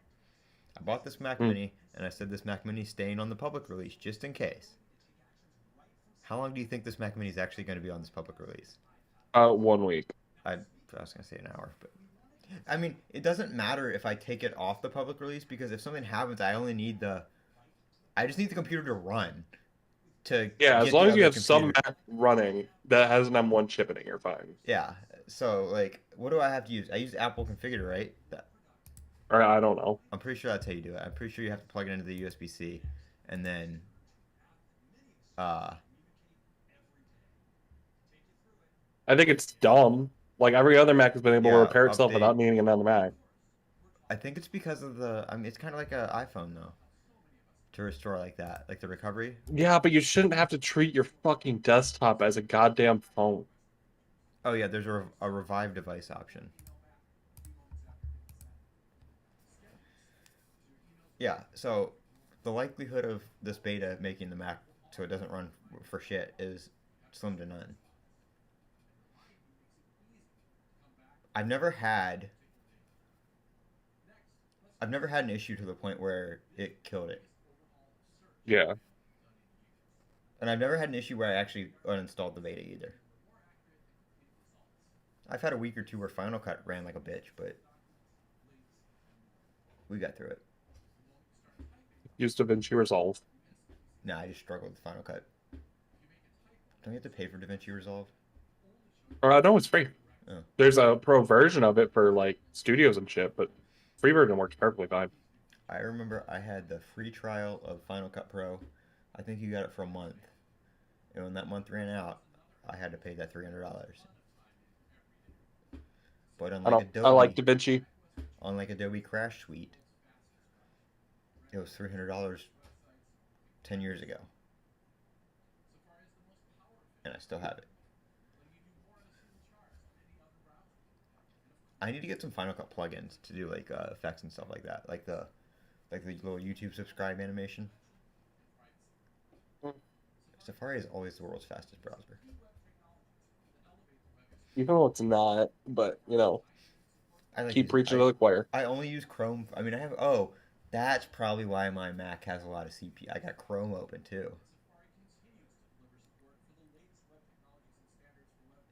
I bought this Mac Hmm. Mini, and I said this Mac Mini is staying on the public release just in case. How long do you think this Mac Mini is actually going to be on this public release? 1 week. I was going to say an hour, but I mean, it doesn't matter if I take it off the public release because if something happens, I just need the computer to run to Yeah, as get long the as you other have some computer. Mac running that has an M1 chip in it, you're fine. Yeah. So like, what do I have to use? I use Apple Configure, right? Or I don't know. I'm pretty sure that's how you do it. I'm pretty sure you have to plug it into the USB-C, and then uh, I think it's dumb. Like every other Mac has been able to yeah, repair itself update. without needing another Mac. I think it's because of the. I mean, it's kind of like an iPhone though, to restore like that, like the recovery. Yeah, but you shouldn't have to treat your fucking desktop as a goddamn phone. Oh yeah, there's a revive device option. Yeah, so the likelihood of this beta making the Mac so it doesn't run for shit is slim to none. I've never had I've never had an issue to the point where it killed it. Yeah. And I've never had an issue where I actually uninstalled the beta either. I've had a week or two where Final Cut ran like a bitch, but we got through it. Use DaVinci Resolve. Nah, I just struggled with Final Cut. Don't you have to pay for DaVinci Resolve? No, it's free. Oh. There's a pro version of it for like studios and shit, but free version works perfectly fine. I remember I had the free trial of Final Cut Pro. I think you got it for a month. And when that month ran out, I had to pay that $300. But I like DaVinci. Unlike Adobe Crash Suite, it was $300 10 years ago. And I still have it. I need to get some Final Cut plugins to do like effects and stuff like that, like the little YouTube subscribe animation. Safari is always the world's fastest browser. Even though it's not, but you know, I like keep preaching to the choir. I only use Chrome. I mean, that's probably why my Mac has a lot of CPU. I got Chrome open too.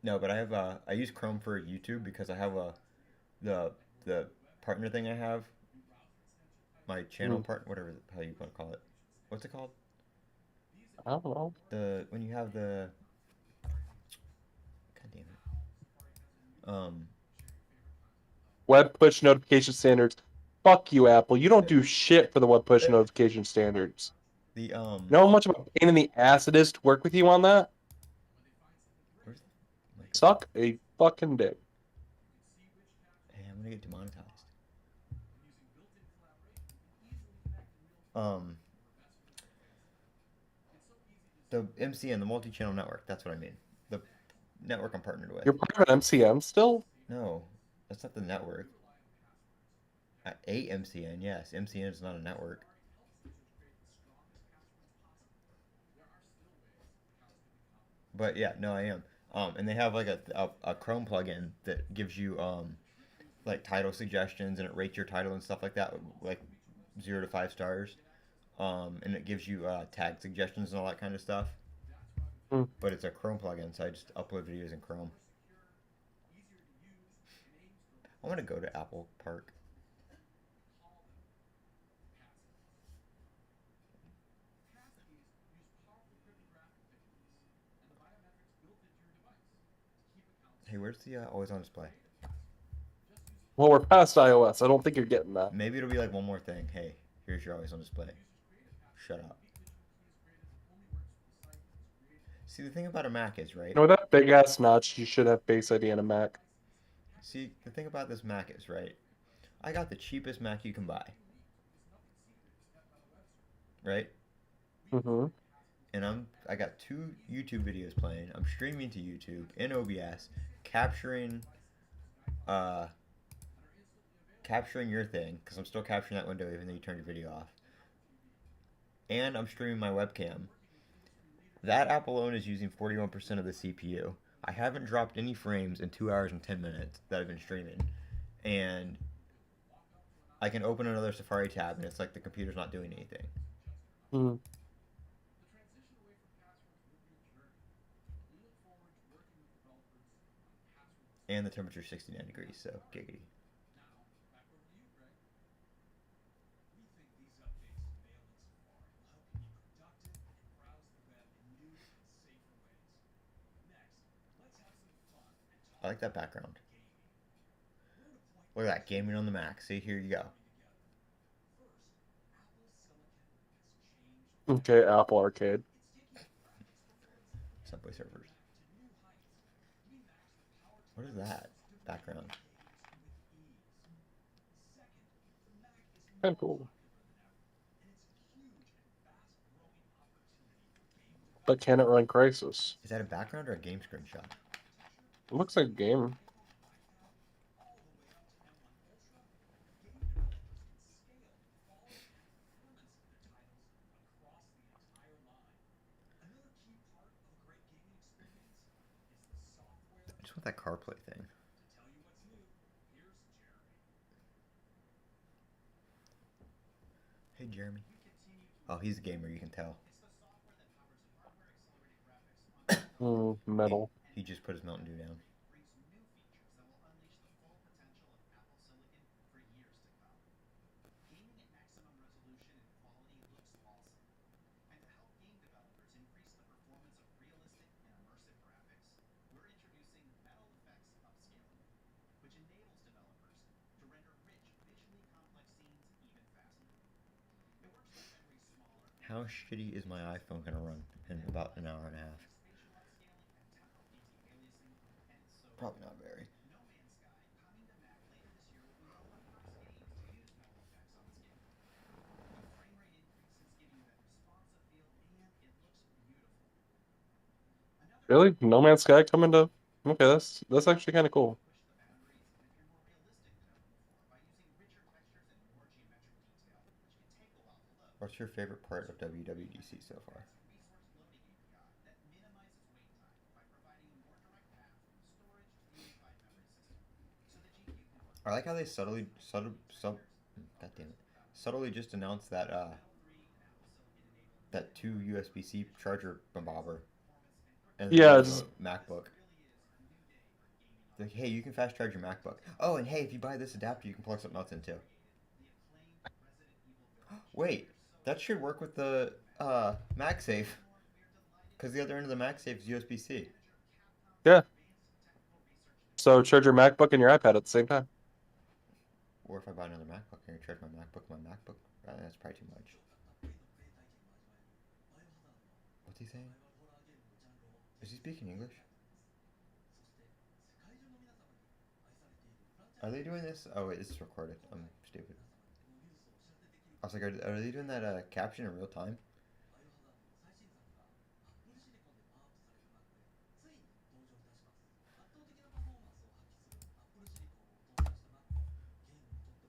No, but I use Chrome for YouTube because I have the partner thing I have. My channel Hmm. partner, whatever how you want to call it. what's it called? I don't know. The when you have the God damn it. Web push notification standards. Fuck you, Apple. You don't Uh, do shit for the web push uh, notification standards. the You know how much of a pain in the ass it is to work with you on that? where's the microphone? Suck a fucking dick. Hey, I'm gonna get demonetized. Um, the MCN, the multi-channel network. That's what I mean. The network I'm partnered with. You're part of an MCN still? No, that's not the network. A MCN, yes. MCN is not a network. But yeah, no, I am. And they have like a Chrome plugin that gives you like title suggestions and it rates your title and stuff like that, like 0 to 5 stars. And it gives you tag suggestions and all that kind of stuff. Hmm. But it's a Chrome plugin, so I just upload videos in Chrome. I want to go to Apple Park. Hey, where's the always on display? Well, we're past iOS. I don't think you're getting that. Maybe it'll be like one more thing. Hey, here's your always on display. Shut up. See, the thing about a Mac is, right? You know that big ass notch, you should have Face ID on a Mac. See, the thing about this Mac is, right? I got the cheapest Mac you can buy, right? Mm-hmm. And I got 2 YouTube videos playing. I'm streaming to YouTube in OBS, capturing uh capturing your thing because I'm still capturing that window even though you turned your video off. And I'm streaming my webcam. That app alone is using 41% of the CPU. I haven't dropped any frames in 2 hours and 10 minutes that I've been streaming. And I can open another Safari tab and it's like the computer's not doing anything. Mm-hmm. And the temperature's 69 degrees, so giggity. I like that background. Look at that, gaming on the Mac. See, here you go. Okay, Apple Arcade. Subway servers. What is that background? Kind of cool. But can it run Crisis? Is that a background or a game screenshot? It looks like a game. I just want that CarPlay thing. Hey, Jeremy. Oh, he's a gamer, you can tell. Metal. He just put his Mountain Dew down. How shitty is my iPhone gonna run in about an hour and a half? Probably not very. Really? No Man's Sky coming to? Okay, that's actually kind of cool. What's your favorite part of WWDC so far? I like how they God damn it, subtly just announced that that 2 USB-C charger bobber and the Yeah, bottom it's of a MacBook. Like, hey, you can fast charge your MacBook. Oh, and hey, if you buy this adapter, you can plug something else in too. Wait, That should work with the MagSafe, because the other end of the MagSafe is USB-C. Yeah. So charge your MacBook and your iPad at the same time. Or if I buy another MacBook, I can charge my MacBook. That's probably too much. What's he saying? Is he speaking English? Are they doing this? Oh wait, this is recorded. I'm stupid. I was like, are they doing that caption in real time?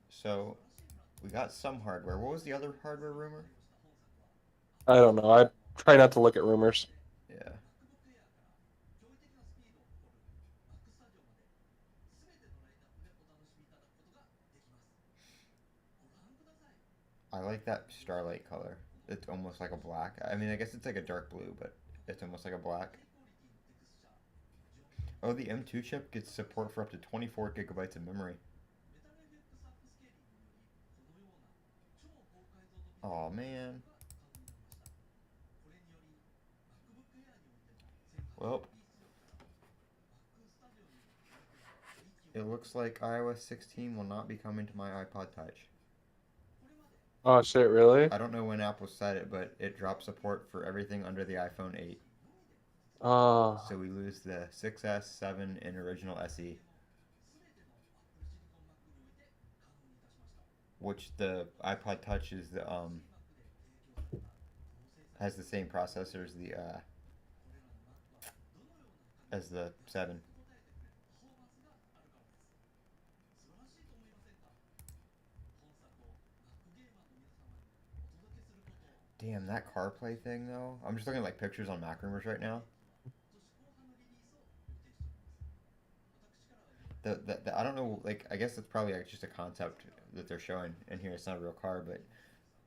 So we got some hardware. What was the other hardware rumor? I don't know. I try not to look at rumors. Yeah. I like that starlight color. It's almost like a black. I mean, I guess it's like a dark blue, but it's almost like a black. Oh, the M2 chip gets support for up to 24 gigabytes of memory. Oh man. Well, it looks like iOS 16 will not be coming to my iPod Touch. Oh shit, really? I don't know when Apple said it, but it dropped support for everything under the iPhone 8. So we lose the 6S, 7, and original SE, which the iPod Touch is the has the same processor as the 7. Damn, that CarPlay thing though. I'm just looking at like pictures on Mac Rumors right now. The I don't know, like I guess it's probably like just a concept that they're showing in here. It's not a real car, but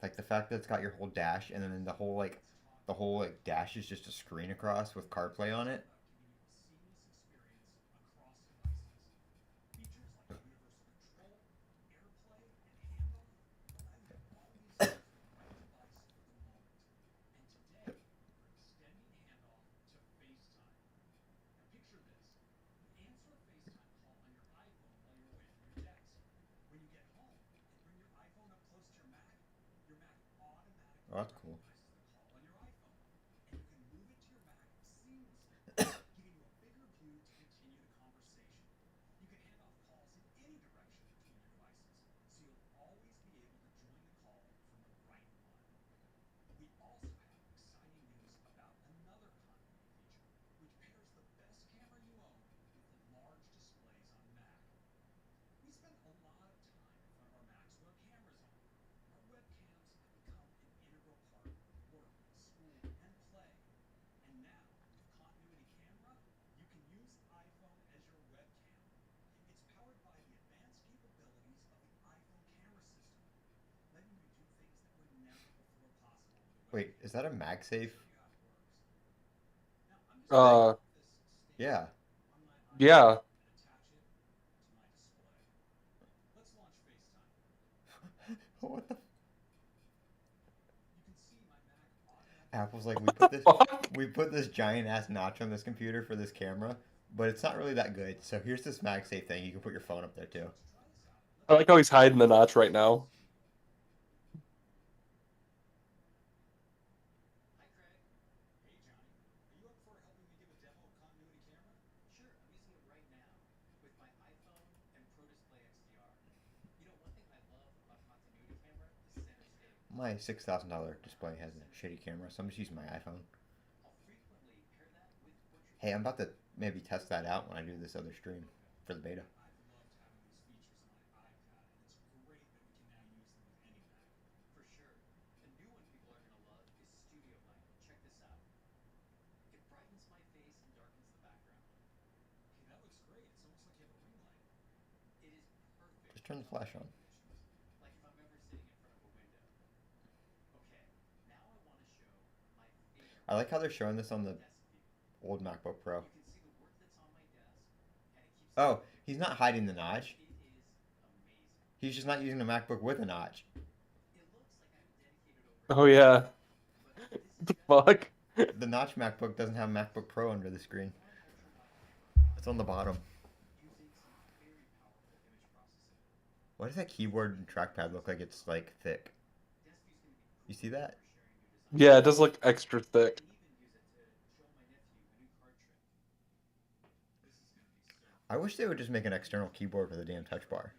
like the fact that it's got your whole dash and then the whole dash is just a screen across with CarPlay on it. Oh, that's cool. Wait, is that a MagSafe thing? uh, Yeah. yeah. What the? Apple's like we put this giant ass notch on this computer for this camera, but it's not really that good. So here's this MagSafe thing. You can put your phone up there too. I like how he's hiding the notch right now. My $6,000 display has a shitty camera, so I'm just using my iPhone. Hey, I'm about to maybe test that out when I do this other stream for the beta. Just turn the flash on. I like how they're showing this on the old MacBook Pro. Oh, he's not hiding the notch. He's just not using a MacBook with a notch. Oh yeah. The fuck? The notch MacBook doesn't have MacBook Pro under the screen. It's on the bottom. Why does that keyboard and trackpad look like it's like thick? You see that? Yeah, it does look extra thick. I wish they would just make an external keyboard with a damn touch bar.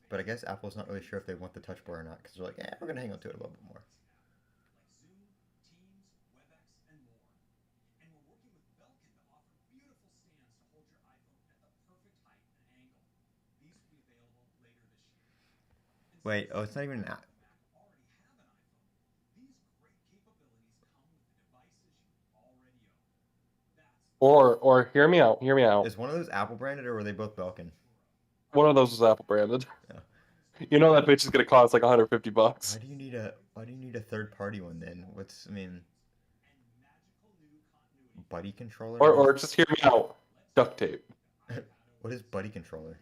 But I guess Apple's not really sure if they want the touch bar or not because they're like, we're gonna hang on to it a little bit more. Wait, oh, it's not even an app. Or hear me out, hear me out. Is one of those Apple branded or were they both Belkin? One of those is Apple branded. Yeah. You know that bitch is gonna cost like 150 bucks. Why do you need a third party one then? Buddy controller? Or just hear me out. Duct tape. What is buddy controller?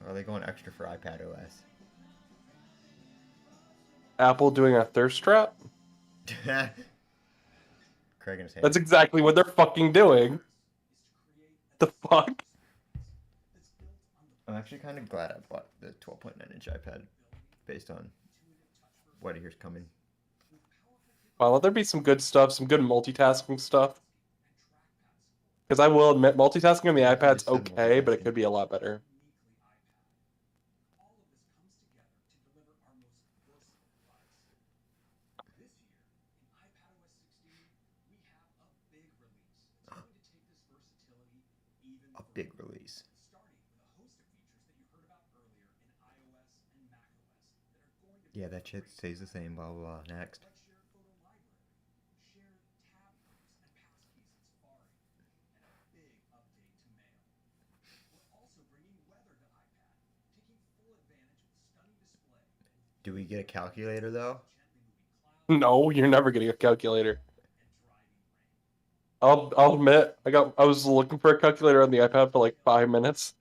Or are they going extra for iPadOS? Apple doing a thirst trap? Craig in his hand. That's exactly what they're fucking doing. The fuck? I'm actually kind of glad I bought the 12.9-inch iPad based on what I hear's coming. Well, let there be some good stuff, some good multitasking stuff. Because I will admit, multitasking on the I iPad's said okay, but it multitasking. could be a lot better. A big release. Yeah, that shit stays the same, blah, blah, blah. Next. Do we get a calculator, though? No, you're never getting a calculator. I'll admit, I was looking for a calculator on the iPad for like 5 minutes.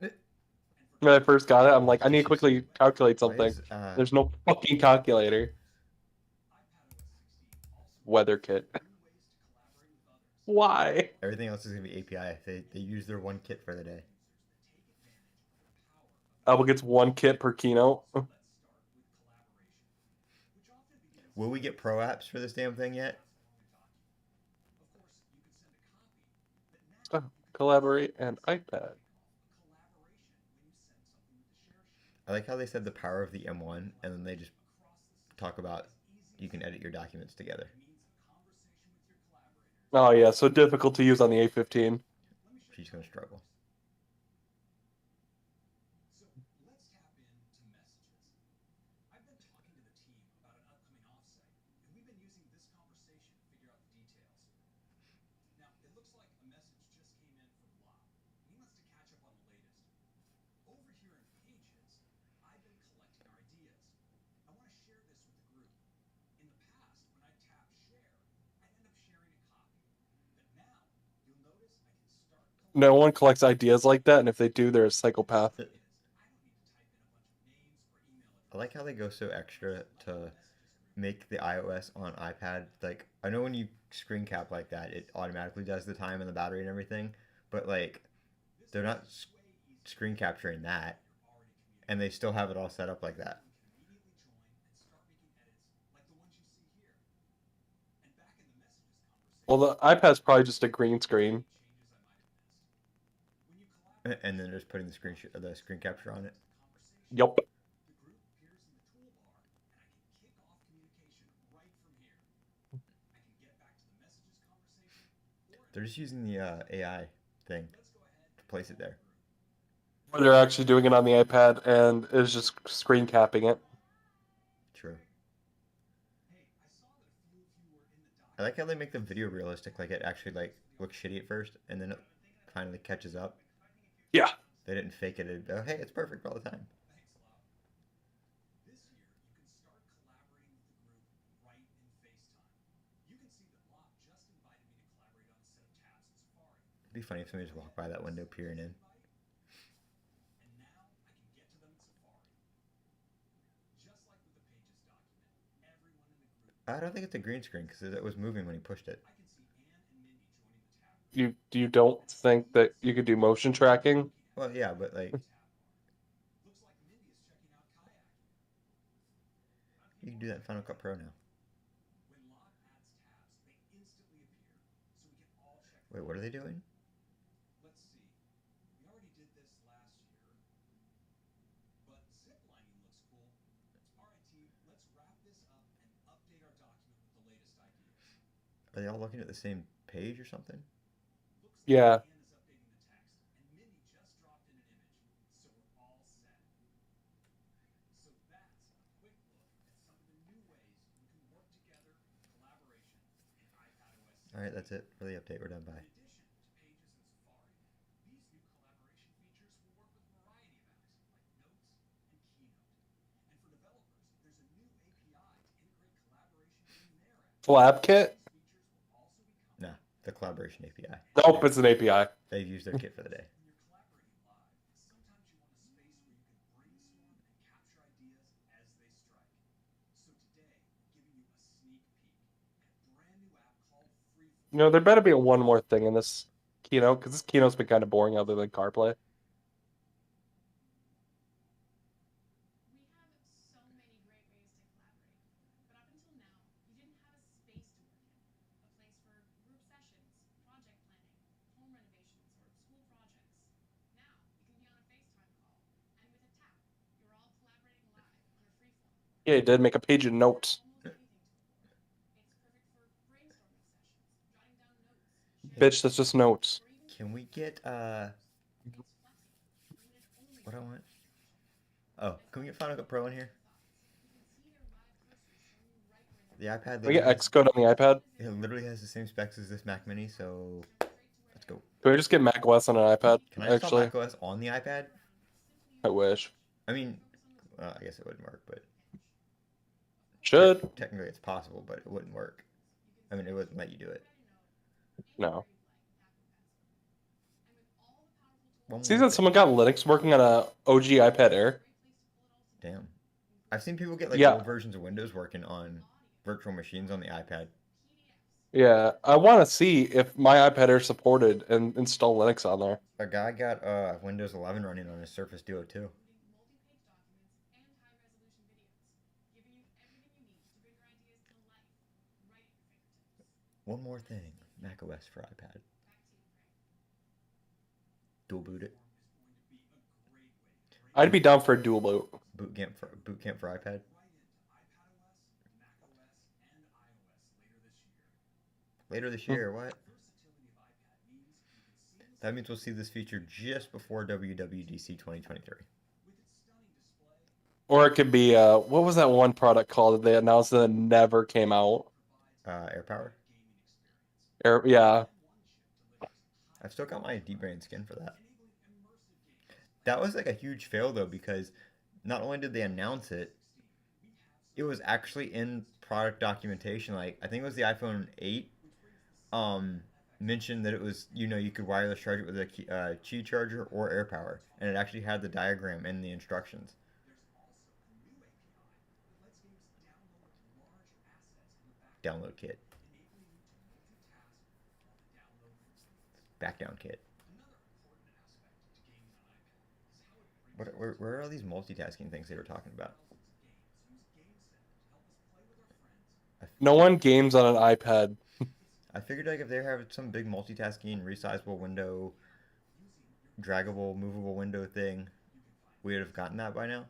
When I first got it, I'm like, I need to quickly calculate something. There's no fucking calculator. Weather kit. Why? Everything else is going to be API. They use their one kit for the day. Apple gets one kit per keynote. Will we get pro apps for this damn thing yet? Collaborate and iPad. I like how they said the power of the M1, and then they just talk about you can edit your documents together. Oh yeah, so difficult to use on the A15. She's going to struggle. No one collects ideas like that, and if they do, they're a psychopath. I like how they go so extra to make the iOS on iPad. Like, I know when you screen cap like that, it automatically does the time and the battery and everything, but like, they're not screen capturing that, and they still have it all set up like that. Well, the iPad's probably just a green screen. And then just putting the screen capture on it. Yup. They're just using the AI thing to place it there. Or they're actually doing it on the iPad and is just screen capping it. True. I like how they make the video realistic. Like, it actually like looks shitty at first, and then it finally catches up. Yeah. They didn't fake it. Oh, hey, it's perfect all the time. It'd be funny if somebody just walked by that window peering in. I don't think it's a green screen because it was moving when he pushed it. You don't think that you could do motion tracking? Well, yeah, but like you can do that in Final Cut Pro now. Wait, what are they doing? Are they all looking at the same page or something? Yeah. All right, that's it for the update. We're done. Bye. Flab kit? Nah, the collaboration API. Nope, it's an API. They've used their kit for the day. You know, there better be one more thing in this keynote, because this keynote's been kind of boring other than CarPlay. Yeah, it did make a page of notes. Bitch, that's just notes. Can we get what I want? Oh, can we get Final Cut Pro in here? The iPad We get literally has, Xcode on the iPad. it literally has the same specs as this Mac Mini, so let's go. Can we just get macOS on an iPad? Can I install Actually, macOS on the iPad? I wish. I mean, I guess it wouldn't work, but Should. technically it's possible, but it wouldn't work. I mean, it wouldn't let you do it. No. One See more that thing. someone got Linux working on a OG iPad Air? Damn. I've seen people get like Yeah. old versions of Windows working on virtual machines on the iPad. Yeah, I want to see if my iPad Air supported and install Linux on there. A guy got Windows 11 running on his Surface Duo 2. One more thing. macOS for iPad. Dual boot it. I'd be down for a dual boot. Boot camp for iPad. Later this year, what? That means we'll see this feature just before WWDC 2023. Or it could be what was that one product called that they announced that never came out? AirPower. Yeah. I've still got my Deep Brain skin for that. That was like a huge fail though because not only did they announce it, it was actually in product documentation. Like I think it was the iPhone 8. Mentioned that it was you could wireless charge it with a Qi charger or AirPower, and it actually had the diagram in the instructions. Download kit. Back down kit. Where are all these multitasking things they were talking about? No one games on an iPad. I figured like if they have some big multitasking, resizable window, draggable, movable window thing, we would have gotten that by now.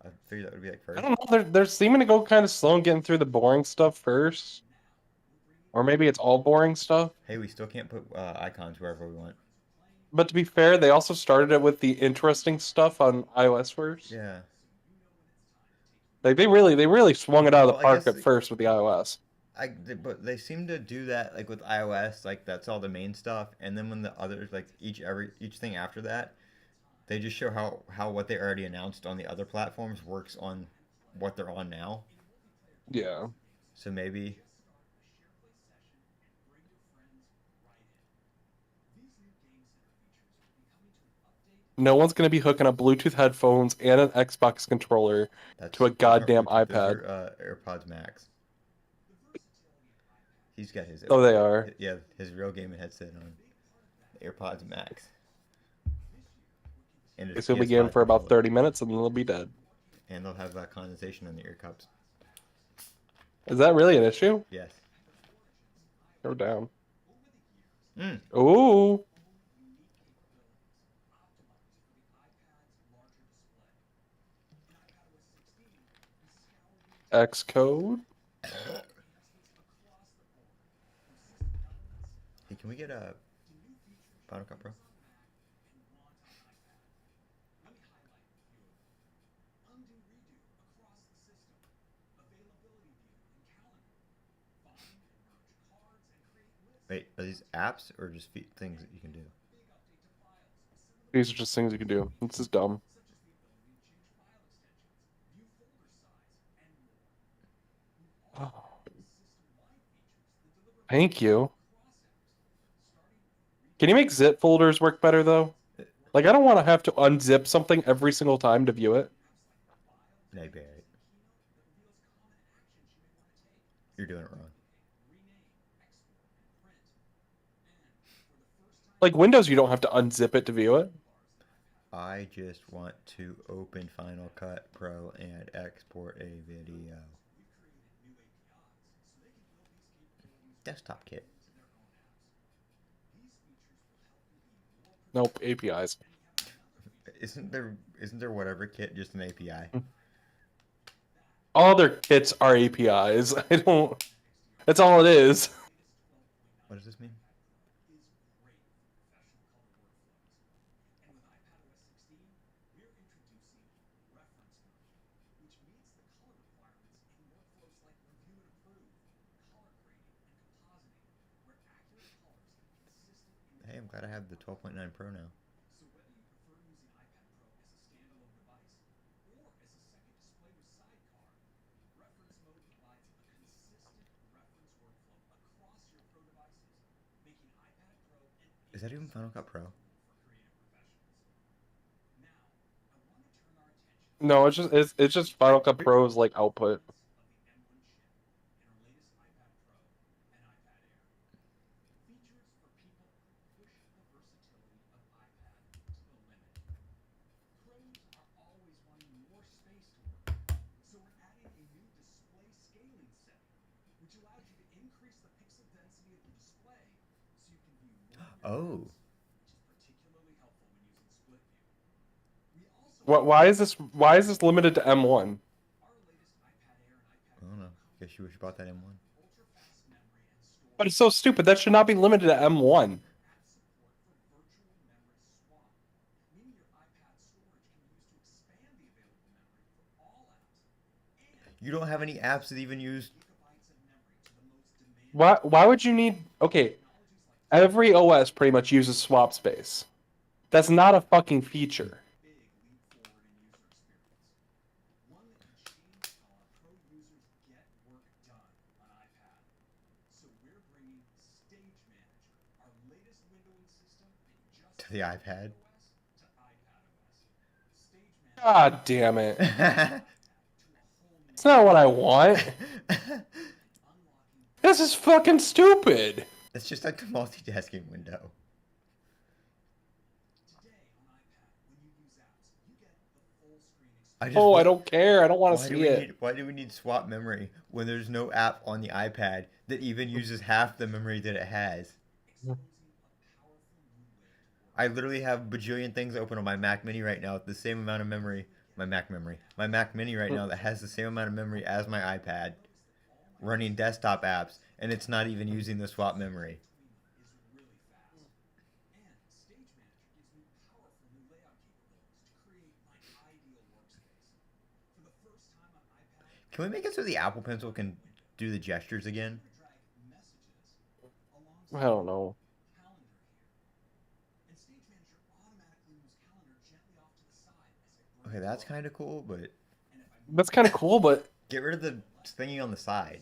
I figured that would be like I first. don't know. They're seeming to go kind of slow and getting through the boring stuff first. Or maybe it's all boring stuff. Hey, we still can't put icons wherever we want. But to be fair, they also started it with the interesting stuff on iOS first. Yeah. Like they really swung it out of Well, the I park guess at first with the iOS. but they seem to do that like with iOS, like that's all the main stuff, and then when the others like each thing after that, they just show how what they already announced on the other platforms works on what they're on now. Yeah. So maybe No one's gonna be hooking up Bluetooth headphones and an Xbox controller to a those aren't goddamn Bluetooth. Those iPad. are AirPods Max. He's got his Oh, they are. yeah, his real gaming headset on. The AirPods Max and his It's gonna be gaming PS5 for about controller, 30 minutes and then they'll be dead. and they'll have condensation on the ear cups. Is that really an issue? Yes. Go down. Mm. Ooh. Xcode. Hey, can we get a Final Cut Pro? Wait, are these apps or just things that you can do? These are just things you can do. This is dumb. Oh. Thank you. Can you make zip folders work better though? Like I don't want to have to unzip something every single time to view it. Maybe. You're doing it wrong. Like Windows, you don't have to unzip it to view it. I just want to open Final Cut Pro and export a video. Desktop kit. Nope, APIs. Isn't there whatever kit just an API? All their kits are APIs. I don't. That's all it is. What does this mean? Hey, I'm glad I have the 12.9 Pro now. Is that even Final Cut Pro? No, it's just Final Cut Pro's like output. Oh. What? Why is this? Why is this limited to M1? I don't know. Guess you wish you bought that M1. But it's so stupid. That should not be limited to M1. You don't have any apps that even use. Why would you need? Okay, every OS pretty much uses swap space. That's not a fucking feature. To the iPad. God damn it. It's not what I want. This is fucking stupid. It's just like the multitasking window. I don't care. I don't want to see it. Why do we need swap memory when there's no app on the iPad that even uses half the memory that it has? I literally have a bajillion things open on my Mac Mini right now with the same amount of memory. My Mac Mini right now that has the same amount of memory as my iPad, running desktop apps, and it's not even using the swap memory. Can we make it so the Apple Pencil can do the gestures again? I don't know. Okay, that's kind of cool, but That's kind of cool, but get rid of the thingy on the side.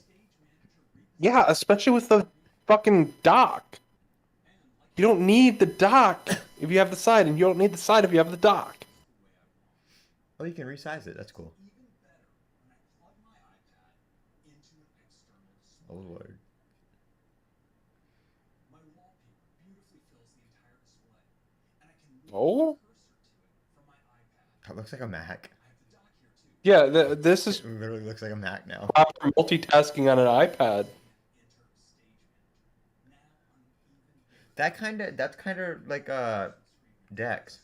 yeah, especially with the fucking dock. You don't need the dock if you have the side, and you don't need the side if you have the dock. Oh, you can resize it. That's cool. Oh lord. Oh? That looks like a Mac. Yeah, this is It literally looks like a Mac now. proper multitasking on an iPad. That's kind of like Dex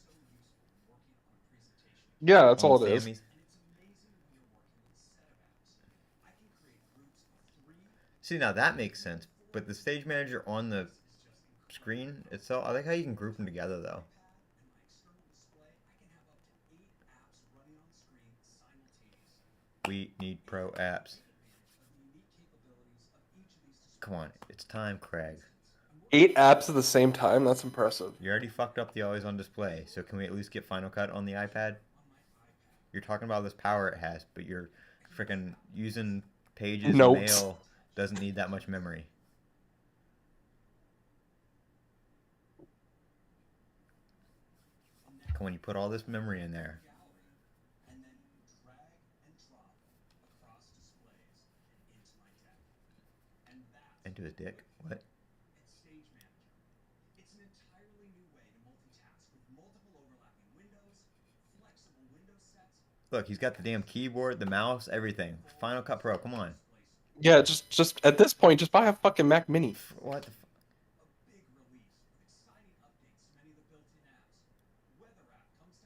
Yeah, that's on the all it is. Sammys. See, now that makes sense. But the stage manager on the screen itself, I like how you can group them together though. We need pro apps. Come on, it's time, Craig. 8 apps at the same time? That's impressive. You already fucked up the always on display, so can we at least get Final Cut on the iPad? You're talking about this power it has, but you're freaking using Pages and Notes. Mail doesn't need that much memory. Come on, you put all this memory in there. Into his dick? What? Look, he's got the damn keyboard, the mouse, everything. Final Cut Pro, come on. Yeah, just at this point, just buy a fucking Mac Mini. What the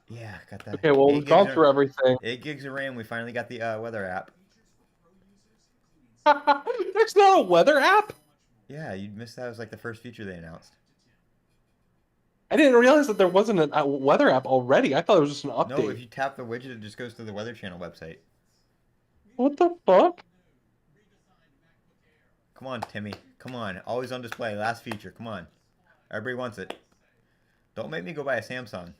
Yeah, got that. Okay, well, we've gone through everything. 8 gigs of RAM. We finally got the weather app. There's not a weather app? Yeah, you missed that. It was like the first feature they announced. I didn't realize that there wasn't a weather app already. I thought it was just an update. No, if you tap the widget, it just goes to the Weather Channel website. What the fuck? Come on, Timmy. Come on. Always on display. Last feature. Come on. Everybody wants it. Don't make me go buy a Samsung.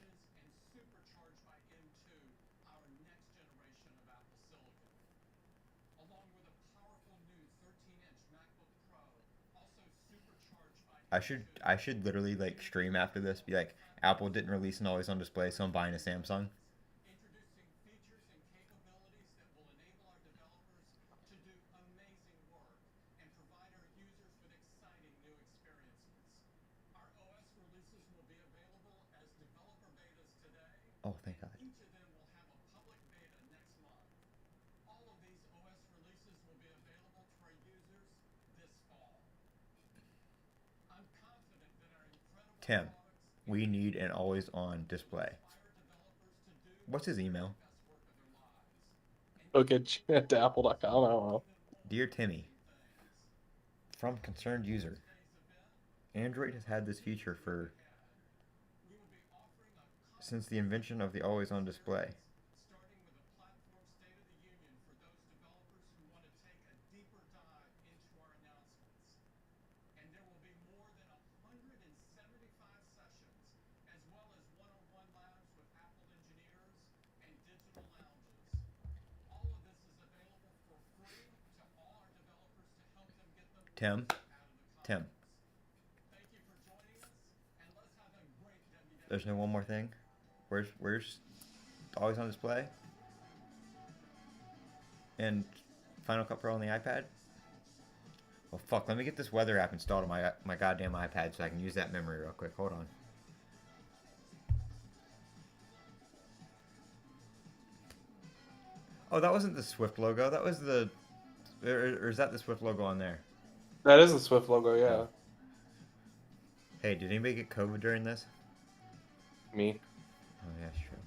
I should literally like stream after this. Be like, Apple didn't release an always on display, so I'm buying a Samsung. Oh, thank God. Tim, we need an always on display. What's his email? Okay, at apple.com. I don't know. Dear Timmy, from concerned user. Android has had this feature since the invention of the always on display. Tim, there's no one more thing. Where's always on display? And Final Cut Pro on the iPad? Well, fuck. Let me get this weather app installed on my goddamn iPad so I can use that memory real quick. Hold on. Oh, that wasn't the Swift logo. That was the... Or is that the Swift logo on there? That is the Swift logo, yeah. Hey, did anybody get COVID during this? Me. Oh, yeah, sure.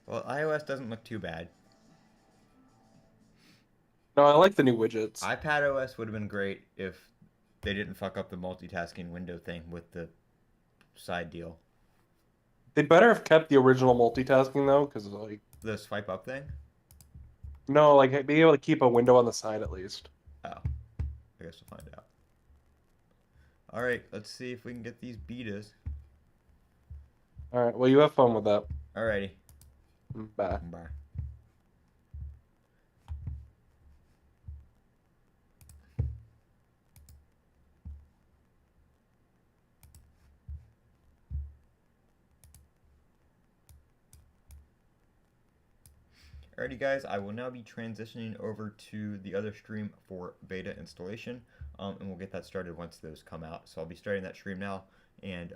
Well, iOS doesn't look too bad. No, I like the new widgets. iPadOS would have been great if they didn't fuck up the multitasking window thing with the side deal. They better have kept the original multitasking though, because like The swipe up thing? no, like being able to keep a window on the side at least. Oh, I guess we'll find out. All right, let's see if we can get these betas. All right. Well, you have fun with that. Alrighty. Bye. Bye. Alrighty guys, I will now be transitioning over to the other stream for beta installation, and we'll get that started once those come out. So I'll be starting that stream now, and